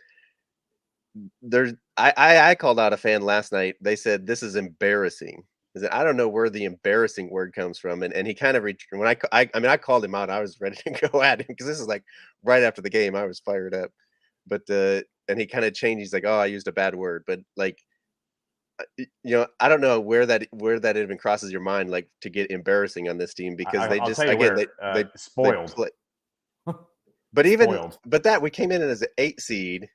Speaker 1: I called out a fan last night. They said this is embarrassing. I don't know where the embarrassing word comes from, and he kind of when I called him out. I was ready to go at him because this is like right after the game. I was fired up, but and he kind of changed. He's like, "Oh, I used a bad word," but like, I don't know where that even crosses your mind, like to get embarrassing on this team because they
Speaker 4: I'll
Speaker 1: just
Speaker 4: tell you
Speaker 1: again
Speaker 4: where
Speaker 1: they
Speaker 4: spoiled.
Speaker 1: play, but even
Speaker 4: Spoiled.
Speaker 1: but that we came in as an 8 seed,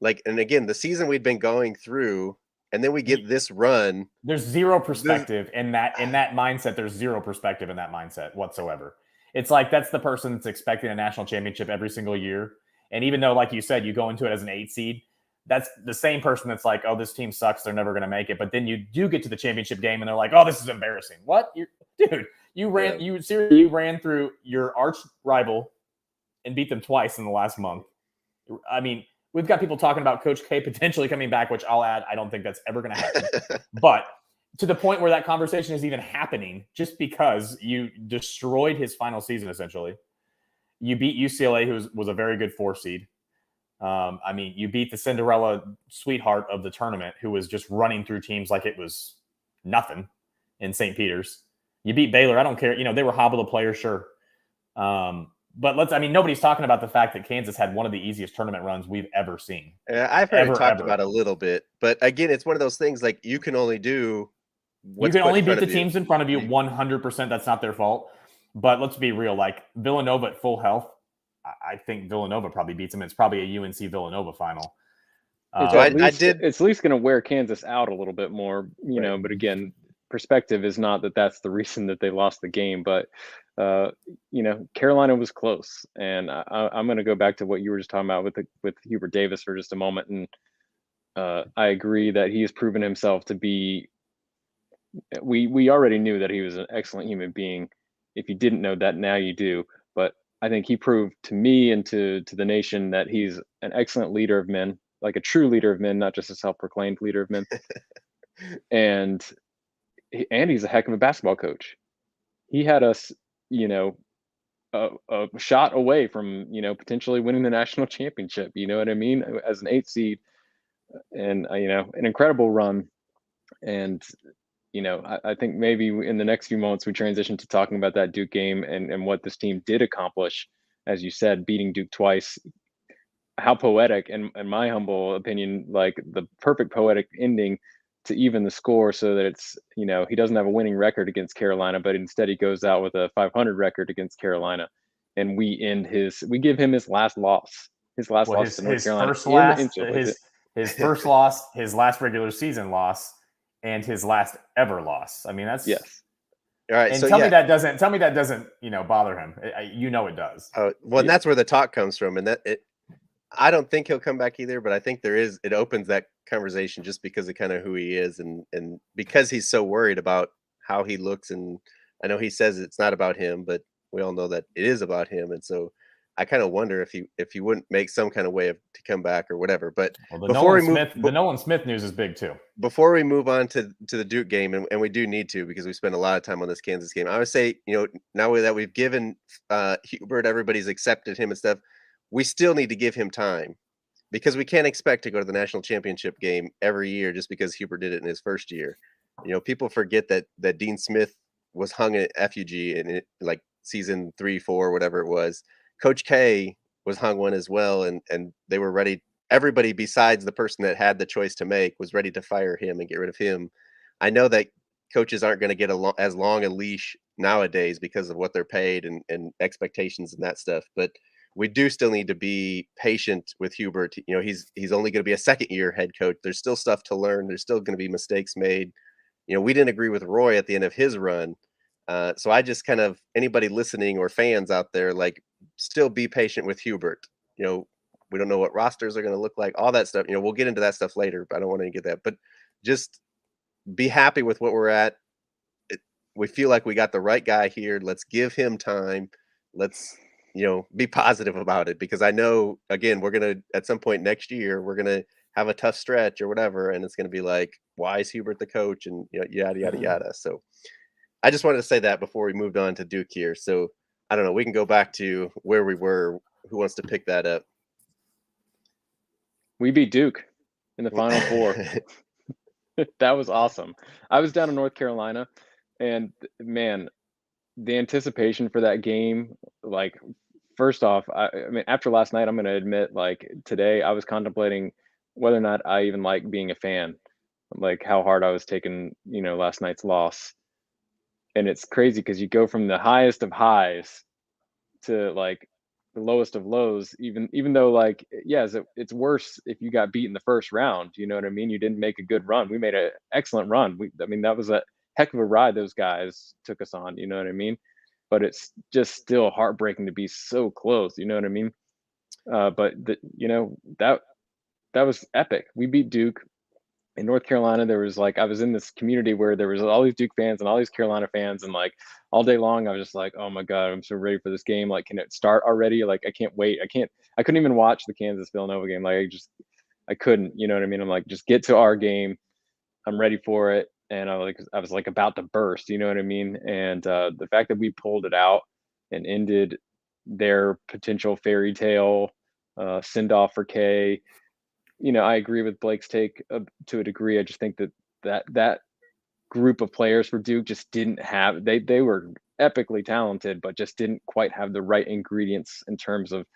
Speaker 1: like, and again the season we'd been going through, and then we get this run.
Speaker 4: There's zero perspective in that mindset. There's zero perspective in that mindset whatsoever. It's like that's the person that's expecting a national championship every single year. And even though, like you said, you go into it as an 8 seed, that's the same person that's like, oh, this team sucks. They're never going to make it. But then you do get to the championship game and they're like, oh, this is embarrassing. What? Dude, you ran through your arch rival and beat them twice in the last month. I mean, we've got people talking about Coach K potentially coming back, which I'll add, I don't think that's ever going to happen. But to the point where that conversation is even happening, just because you destroyed his final season, essentially. You beat UCLA, who was a very good 4 seed. I mean, you beat the Cinderella sweetheart of the tournament, who was just running through teams like it was nothing in St. Peter's. You beat Baylor. I don't care. They were hobble the players, sure. But nobody's talking about the fact that Kansas had one of the easiest tournament runs we've ever seen.
Speaker 1: I've heard it talked about a little bit, but again, it's one of those things like you can only do
Speaker 4: you can only beat the teams in front of you 100%. That's not their fault. But let's be real. Like Villanova at full health, I think Villanova probably beats them. It's probably a UNC Villanova final.
Speaker 2: It's at least going to wear Kansas out a little bit more, know. But again, perspective is not that's the reason that they lost the game. But Carolina was close, and I'm going to go back to what you were just talking about with Hubert Davis for just a moment, and I agree that he has proven himself to be. We already knew that he was an excellent human being. If you didn't know that, now you do. But I think he proved to me and to the nation that he's an excellent leader of men, like a true leader of men, not just a self-proclaimed leader of men. and he's a heck of a basketball coach. He had us, a shot away from, potentially winning the national championship. You know what I mean? As an 8 seed, and an incredible run. And I think maybe in the next few moments we transition to talking about that Duke game and what this team did accomplish, as you said, beating Duke twice. How poetic, and in my humble opinion, like the perfect poetic ending to even the score, so that it's he doesn't have a winning record against Carolina, but instead he goes out with a 500 record against Carolina, and we give him his last loss, to North Carolina.
Speaker 4: His first loss, his last regular season loss, and his last ever loss. I mean, that's
Speaker 2: yes.
Speaker 1: All right.
Speaker 4: And
Speaker 1: so
Speaker 4: tell me that doesn't bother him. It does.
Speaker 1: Well, and that's where the talk comes from, and I don't think he'll come back either, but I think it opens that conversation just because of kind of who he is, and because he's so worried about how he looks. And I know he says it's not about him, but we all know that it is about him. And so I kind of wonder if he wouldn't make some kind of way to come back or whatever. But
Speaker 4: the Nolan Smith news is big too.
Speaker 1: Before we move on to the Duke game, and we do need to, because we spent a lot of time on this Kansas game, I would say, now that we've given Hubert, everybody's accepted him and stuff, we still need to give him time, because we can't expect to go to the national championship game every year just because Hubert did it in his first year. People forget that Dean Smith was hung at FUG in like season 3, 4, whatever it was. Coach K was hung one as well, and they were ready. Everybody besides the person that had the choice to make was ready to fire him and get rid of him. I know that coaches aren't going to get as long a leash nowadays because of what they're paid and expectations and that stuff, but we do still need to be patient with Hubert. He's only going to be a second-year head coach. There's still stuff to learn. There's still going to be mistakes made. We didn't agree with Roy at the end of his run. So I just kind of, anybody listening or fans out there, like, still be patient with Hubert. We don't know what rosters are going to look like, all that stuff. We'll get into that stuff later, but I don't want to get that. But just be happy with what we're at. We feel like we got the right guy here. Let's give him time. Let's, be positive about it, because I know, again, we're going to, at some point next year, we're going to have a tough stretch or whatever. And it's going to be like, why is Hubert the coach? And yada, yada, yada. So I just wanted to say that before we moved on to Duke here. So I don't know. We can go back to where we were. Who wants to pick that up?
Speaker 2: We beat Duke in the Final Four. That was awesome. I was down in North Carolina, and man, the anticipation for that game, like first off, I mean, after last night, I'm going to admit, like today, I was contemplating whether or not I even like being a fan, like how hard I was taking, last night's loss. And it's crazy because you go from the highest of highs to like the lowest of lows, even though like, yes, it's worse if you got beat in the first round. You know what I mean? You didn't make a good run. We made an excellent run. I mean, that was a heck of a ride those guys took us on. You know what I mean? But it's just still heartbreaking to be so close. You know what I mean? But that was epic. We beat Duke. In North Carolina, there was like, I was in this community where there was all these Duke fans and all these Carolina fans, and like all day long I was just like, oh my god, I'm so ready for this game. Like, can it start already? Like, I can't wait. I couldn't even watch the Kansas Villanova game. Like, I couldn't. You know what I mean? I'm like, just get to our game. I'm ready for it. And I was like about to burst. You know what I mean? And the fact that we pulled it out and ended their potential fairy tale send off for K. I agree with Blake's take to a degree. I just think that group of players for Duke just didn't have, they were epically talented, but just didn't quite have the right ingredients in terms of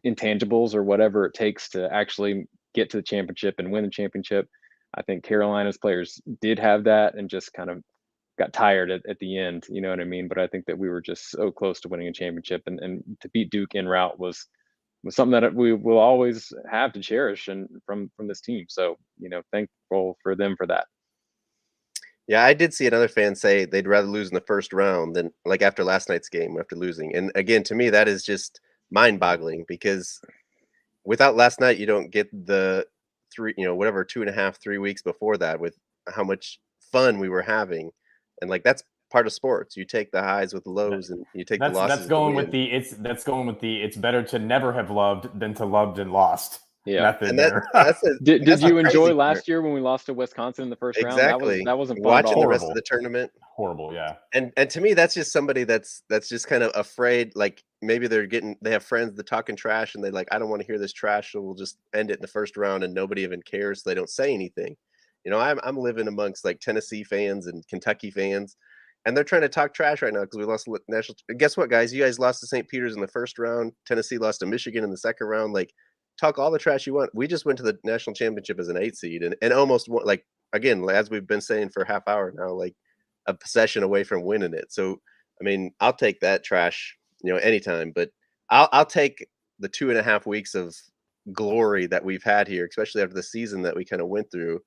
Speaker 2: intangibles or whatever it takes to actually get to the championship and win the championship. I think Carolina's players did have that and just kind of got tired at the end. You know what I mean? But I think that we were just so close to winning a championship, and to beat Duke en route was something that we will always have to cherish and from this team. So, thankful for them for that.
Speaker 1: Yeah, I did see another fan say they'd rather lose in the first round than like after last night's game after losing. And again, to me, that is just mind-boggling because without last night, you don't get the 2.5, 3 weeks before that with how much fun we were having. And like that's part of sports. You take the highs with the lows, and you take the losses.
Speaker 3: That's going with the it's better to never have loved than to loved and lost.
Speaker 2: Yeah,
Speaker 1: and did
Speaker 2: you enjoy last year when we lost to Wisconsin in the first round?
Speaker 1: Exactly.
Speaker 2: That wasn't fun
Speaker 1: watching
Speaker 2: at all.
Speaker 1: The rest of the tournament.
Speaker 3: Horrible, yeah.
Speaker 1: And to me, that's just somebody that's just kind of afraid. Like maybe they have friends that talking trash, and they like, I don't want to hear this trash, so we'll just end it in the first round, and nobody even cares. So they don't say anything. I'm living amongst like Tennessee fans and Kentucky fans, and they're trying to talk trash right now because we lost the national. Guess what, guys? You guys lost to St. Peter's in the first round. Tennessee lost to Michigan in the second round. Like, talk all the trash you want. We just went to the national championship as an 8 seed and almost won, like, again, as we've been saying for a half hour now, like a possession away from winning it. So, I mean, I'll take that trash, anytime, but I'll take the 2.5 weeks of glory that we've had here, especially after the season that we kind of went through,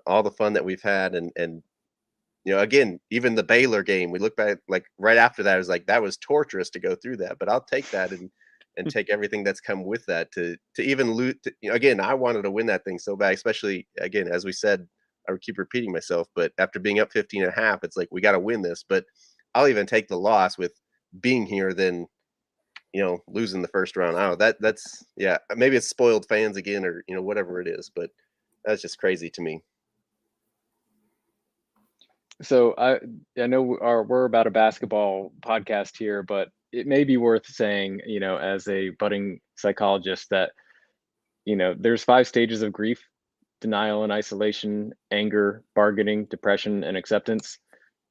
Speaker 1: all the fun that we've had. And again, even the Baylor game, we look back, like right after that, it was like, that was torturous to go through that, but I'll take that and take everything that's come with that to even loot. Again, I wanted to win that thing so bad, especially again, as we said, I would keep repeating myself, but after being up 15.5, it's like, we got to win this, but I'll even take the loss with being here than, losing the first round. I don't know, that's, yeah, maybe it's spoiled fans again, or, whatever it is, but that's just crazy to me.
Speaker 2: So I know we're about a basketball podcast here, but it may be worth saying, as a budding psychologist, that, there's 5 stages of grief: denial and isolation, anger, bargaining, depression, and acceptance.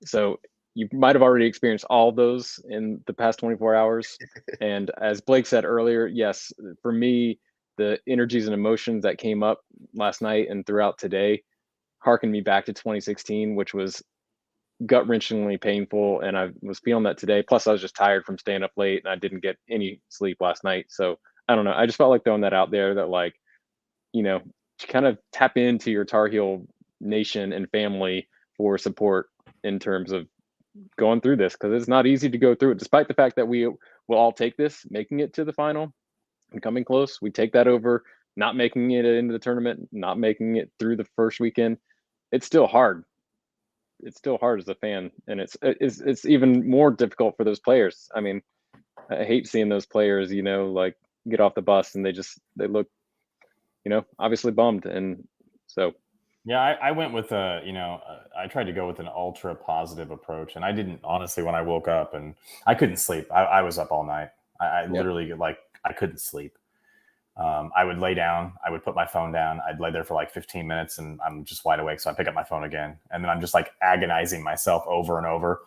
Speaker 2: So you might have already experienced all those in the past 24 hours. And as Blake said earlier, yes, for me, the energies and emotions that came up last night and throughout today harkened me back to 2016, which was gut-wrenchingly painful, and I was feeling that today. Plus I was just tired from staying up late, and I didn't get any sleep last night. So I don't know, I just felt like throwing that out there, that like, to kind of tap into your Tar Heel nation and family for support in terms of going through this, because it's not easy to go through it, despite the fact that we will all take this, making it to the final and coming close. We take that over not making it into the tournament, not making it through the first weekend. It's still hard. It's still hard as a fan, and it's even more difficult for those players. I mean, I hate seeing those players, like get off the bus and they look, obviously bummed. And so,
Speaker 3: yeah, I went with I tried to go with an ultra positive approach, and I didn't, honestly. When I woke up and I couldn't sleep, I was up all night. I literally I couldn't sleep. I would lay down, I would put my phone down, I'd lay there for like 15 minutes and I'm just wide awake. So I pick up my phone again, and then I'm just like agonizing myself over and over.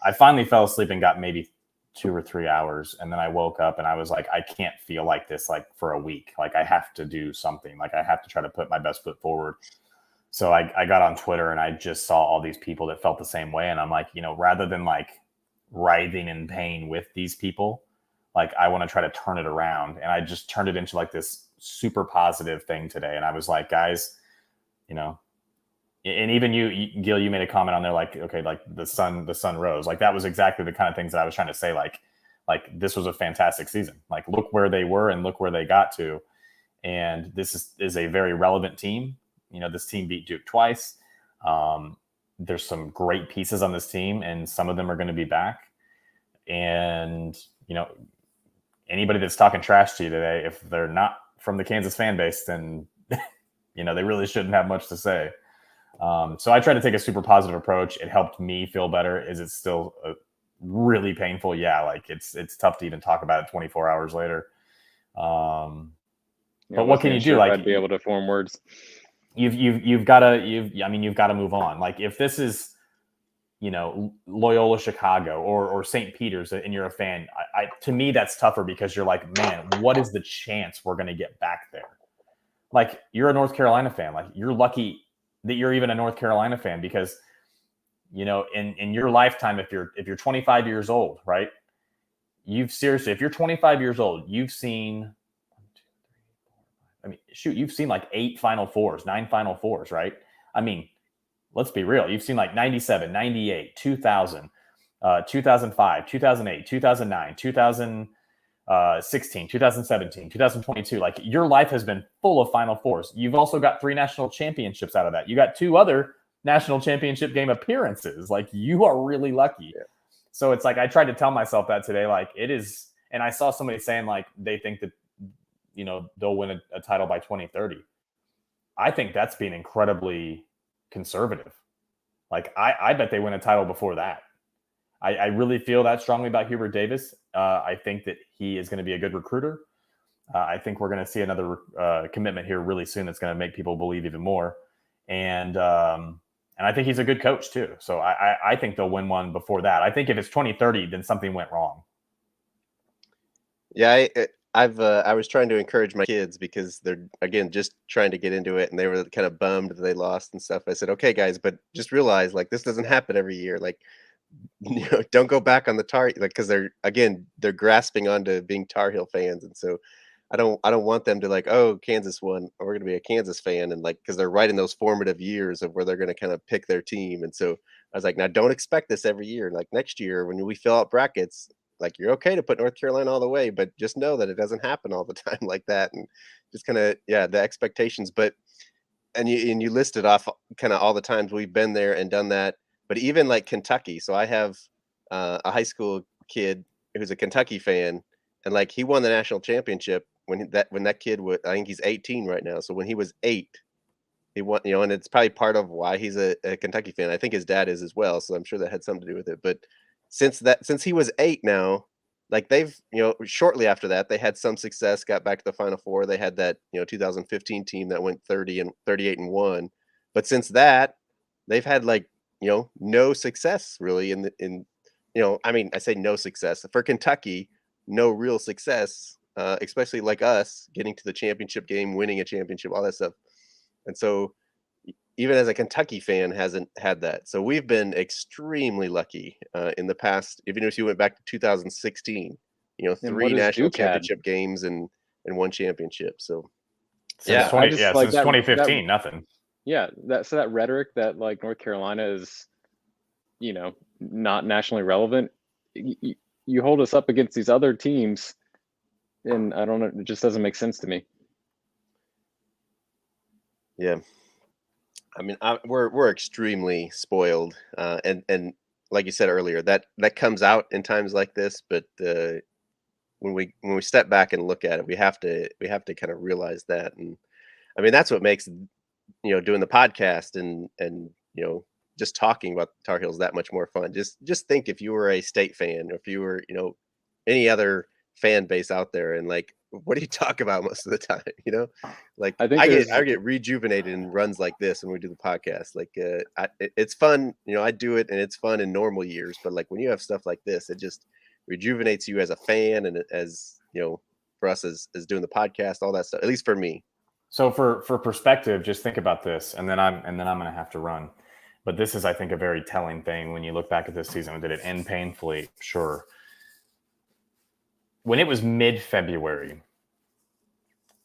Speaker 3: I finally fell asleep and got maybe 2 or 3 hours. And then I woke up and I was like, I can't feel like this like for a week. Like I have to do something. Like I have to try to put my best foot forward. So I got on Twitter and I just saw all these people that felt the same way. And I'm like, rather than like writhing in pain with these people, like I want to try to turn it around. And I just turned it into like this super positive thing today. And I was like, guys, and even you, Gil, you made a comment on there, like, okay, like the sun rose. Like that was exactly the kind of things that I was trying to say. Like this was a fantastic season. Like look where they were and look where they got to. And this is a very relevant team. This team beat Duke twice. There's some great pieces on this team, and some of them are going to be back. And, anybody that's talking trash to you today, if they're not from the Kansas fan base, then, they really shouldn't have much to say. So I tried to take a super positive approach. It helped me feel better. Is it still really painful? Yeah, like it's tough to even talk about it 24 hours later. But what can you do? Like
Speaker 2: I'd be able to form words.
Speaker 3: You've got to move on. Like if this is, Loyola Chicago or St. Peter's and you're a fan, to me, that's tougher because you're like, man, what is the chance we're going to get back there? Like you're a North Carolina fan. Like you're lucky that you're even a North Carolina fan because, in your lifetime, if you're 25 years old, right? If you're 25 years old, you've seen, you've seen like 8 Final Fours, 9 Final Fours, right? I mean, let's be real. You've seen like 97, 98, 2000, 2005, 2008, 2009, 2016, 2017, 2022. Like your life has been full of Final Fours. You've also got 3 national championships out of that. You got 2 other national championship game appearances. Like you are really lucky. Yeah. So it's like I tried to tell myself that today. Like it is, and I saw somebody saying like they think that they'll win a title by 2030. I think that's being incredibly conservative. Like I bet they win a title before that. I really feel that strongly about Hubert Davis. I think that he is going to be a good recruiter. I think we're going to see another commitment here really soon that's going to make people believe even more. And I think he's a good coach too. So I think they'll win one before that. I think if it's 2030, then something went wrong.
Speaker 1: Yeah, I was trying to encourage my kids because they're, again, just trying to get into it, and they were kind of bummed that they lost and stuff. I said, okay, guys, but just realize like this doesn't happen every year. Like, don't go back on the Tar, like, because they're grasping onto being Tar Heel fans, and so I don't want them to like, oh, Kansas won, we're going to be a Kansas fan, and like because they're right in those formative years of where they're going to kind of pick their team, and so I was like, now don't expect this every year. Like next year when we fill out brackets, like you're okay to put North Carolina all the way, but just know that it doesn't happen all the time like that, and just kind of the expectations. But and you listed off kind of all the times we've been there and done that. But even like Kentucky, so I have a high school kid who's a Kentucky fan, and like he won the national championship when that kid was, I think he's 18 right now. So when he was 8, he won, and it's probably part of why he's a Kentucky fan. I think his dad is as well, so I'm sure that had something to do with it. But since he was 8 now, like they've, shortly after that, they had some success, got back to the Final Four. They had that, 2015 team that went 38-1. But since that, they've had like, no success really I mean, I say no success for Kentucky, no real success, especially like us getting to the championship game, winning a championship, all that stuff. And so even as a Kentucky fan hasn't had that. So we've been extremely lucky in the past, even if you went back to 2016, 3 national championship games and 1 championship. So
Speaker 3: since 2015, nothing.
Speaker 2: Yeah, that rhetoric that like North Carolina is, not nationally relevant. You hold us up against these other teams, and I don't know, it just doesn't make sense to me.
Speaker 1: Yeah, I mean, we're extremely spoiled, and like you said earlier, that comes out in times like this. But when we step back and look at it, we have to kind of realize that. And I mean, that's what makes doing the podcast and just talking about the Tar Heels that much more fun. Just think if you were a State fan, or if you were any other fan base out there, and like, what do you talk about most of the time? Like I get rejuvenated in runs like this when we do the podcast. Like it's fun. I do it and it's fun in normal years, but like when you have stuff like this, it just rejuvenates you as a fan and as, for us as doing the podcast, all that stuff, at least for me.
Speaker 3: So for perspective, just think about this, and then I'm going to have to run. But this is, I think, a very telling thing when you look back at this season. Did it end painfully? Sure. When it was mid-February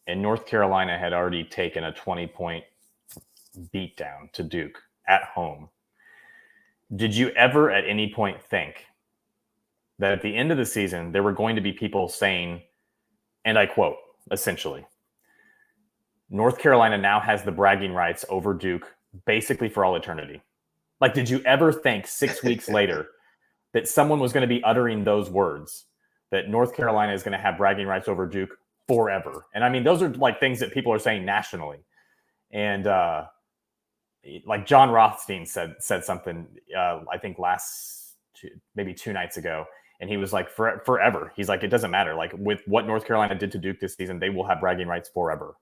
Speaker 3: and North Carolina had already taken a 20-point beatdown to Duke at home, did you ever at any point think that at the end of the season there were going to be people saying, and I quote, essentially, North Carolina now has the bragging rights over Duke basically for all eternity? Like, did you ever think 6 weeks later that someone was going to be uttering those words, that North Carolina is going to have bragging rights over Duke forever? And I mean, those are like things that people are saying nationally. And like John Rothstein said something, I think maybe 2 nights ago. And he was like, forever. He's like, it doesn't matter. Like, with what North Carolina did to Duke this season, they will have bragging rights forever.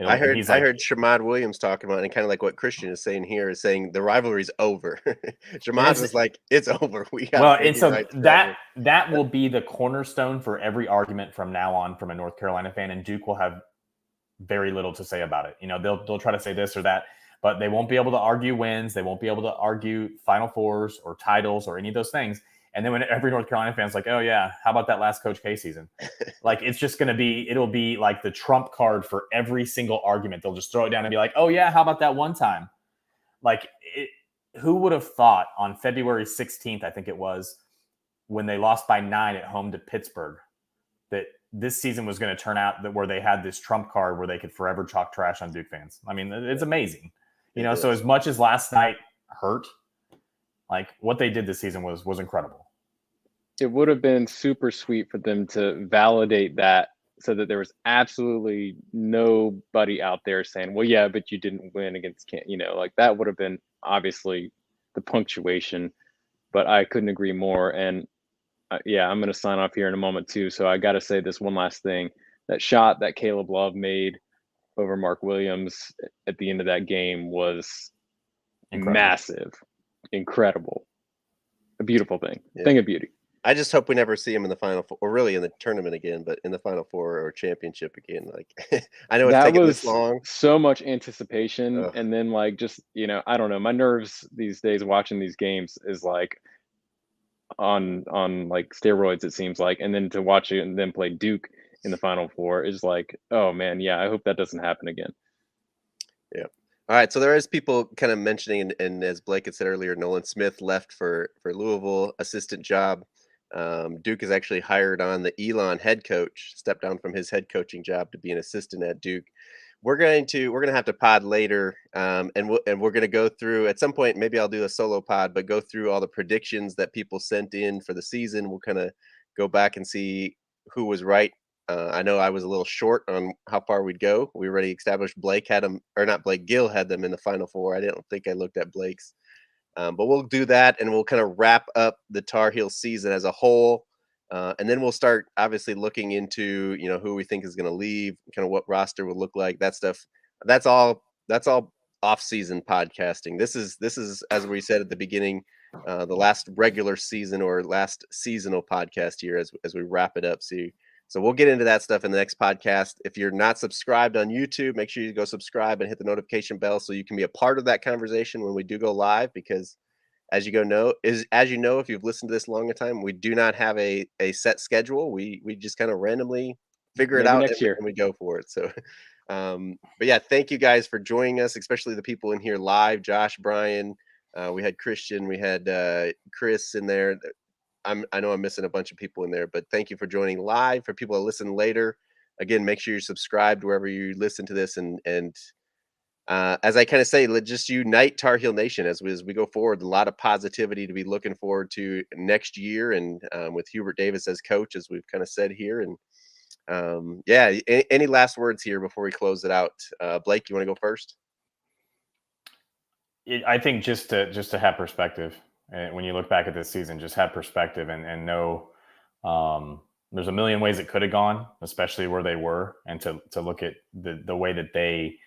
Speaker 1: I heard Shamad Williams talking about it, and kind of like what Christian is saying here, is saying the rivalry's over. Shamad was like, it's over.
Speaker 3: And so that will be the cornerstone for every argument from now on from a North Carolina fan, and Duke will have very little to say about it. They'll try to say this or that, but they won't be able to argue wins. They won't be able to argue Final Fours or titles or any of those things. And then when every North Carolina fan's like, oh yeah, how about that last Coach K season? Like, it's just going to be, it'll be like the trump card for every single argument. They'll just throw it down and be like, oh yeah, how about that one time? Like, who would have thought on February 16th, I think it was, when they lost by 9 at home to Pittsburgh, that this season was going to turn out that where they had this trump card where they could forever chalk trash on Duke fans. I mean, it's amazing. So as much as last night hurt, like, what they did this season was incredible.
Speaker 2: It would have been super sweet for them to validate that, so that there was absolutely nobody out there saying, well, yeah, but you didn't win against Kent. Like, that would have been obviously the punctuation, but I couldn't agree more. And yeah, I'm going to sign off here in a moment too. So I got to say this one last thing. That shot that Caleb Love made over Mark Williams at the end of that game was massive, incredible, a beautiful thing, thing of beauty.
Speaker 1: I just hope we never see him in the Final Four, or really in the tournament again, but in the Final Four or championship again. Like, I know it's taken this long.
Speaker 2: So much anticipation. Ugh. And then, like, just, I don't know, my nerves these days watching these games is like on like steroids, it seems like. And then to watch it and then play Duke in the Final Four is like, oh man, yeah, I hope that doesn't happen again.
Speaker 1: Yeah. All right, so there is people kind of mentioning, and as Blake had said earlier, Nolan Smith left for Louisville, assistant job. Duke has actually hired on the Elon head coach, stepped down from his head coaching job to be an assistant at Duke. We're gonna have to pod later, and we're gonna go through at some point. Maybe I'll do a solo pod, but go through all the predictions that people sent in for the season. We'll kind of go back and see who was right. I know I was a little short on how far we'd go. We already established Blake had them, or not Blake, Gill had them in the Final Four. I didn't think I looked at Blake's. But we'll do that, and we'll kind of wrap up the Tar Heel season as a whole. And then we'll start obviously looking into, who we think is going to leave, kind of what roster will look like, that stuff. That's all off-season podcasting. This is, as we said at the beginning, the last regular season or last seasonal podcast here as we wrap it up. So we'll get into that stuff in the next podcast. If you're not subscribed on YouTube, make sure you go subscribe and hit the notification bell so you can be a part of that conversation when we do go live, because as you know, if you've listened to this long a time, we do not have a set schedule. We just kind of randomly figure it out
Speaker 2: next year
Speaker 1: and we go for it. So, but yeah, thank you guys for joining us, especially the people in here live, Josh, Brian, we had Christian, we had Chris in there. I know I'm missing a bunch of people in there, but thank you for joining live. For people that listen later, again, make sure you're subscribed wherever you listen to this. And as I kind of say, let's just unite Tar Heel Nation as we go forward. A lot of positivity to be looking forward to next year, and with Hubert Davis as coach, as we've kind of said here. And yeah, any last words here before we close it out? Blake, you want to go first?
Speaker 3: I think just to have perspective. And when you look back at this season, just have perspective and know there's a million ways it could have gone, especially where they were, and to look at the way that they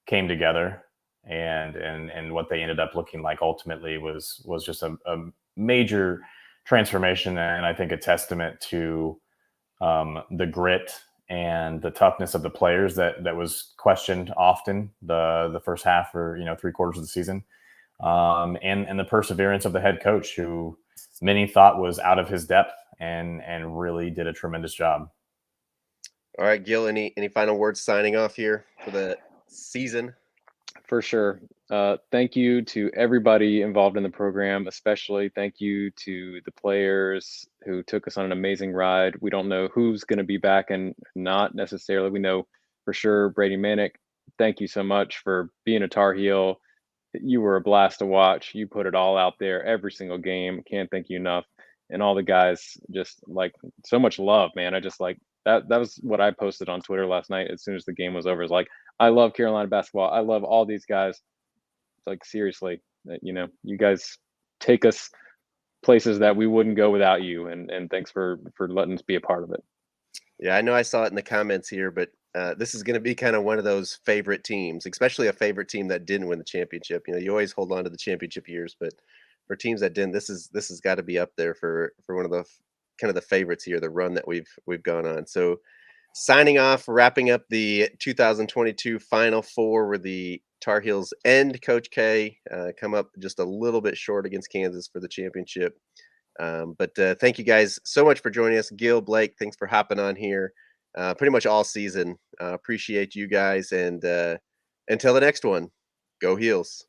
Speaker 3: came together and what they ended up looking like ultimately was just a major transformation, and I think a testament to the grit and the toughness of the players that was questioned often the first half or 3/4 of the season, and the perseverance of the head coach, who many thought was out of his depth and really did a tremendous job.
Speaker 1: All right, Gil, any final words signing off here for the season?
Speaker 2: For sure. Thank you to everybody involved in the program, especially thank you to the players who took us on an amazing ride. We don't know who's going to be back and not necessarily. We know for sure Brady Manick. Thank you so much for being a Tar Heel. You were a blast to watch. You put it all out there every single game. Can't thank you enough. And all the guys, just like so much love, man. I just like that. That was what I posted on Twitter last night as soon as the game was over. Is like, I love Carolina basketball. I love all these guys. Like, seriously, you guys take us places that we wouldn't go without you. And thanks for letting us be a part of it.
Speaker 1: Yeah, I know I saw it in the comments here, but this is going to be kind of one of those favorite teams, especially a favorite team that didn't win the championship. You always hold on to the championship years, but for teams that didn't, this has got to be up there for one of the kind of the favorites here, the run that we've gone on. So signing off, wrapping up the 2022 Final Four, where the Tar Heels end Coach K, come up just a little bit short against Kansas for the championship. But thank you guys so much for joining us. Gil, Blake, thanks for hopping on here pretty much all season. Appreciate you guys. And until the next one, go Heels.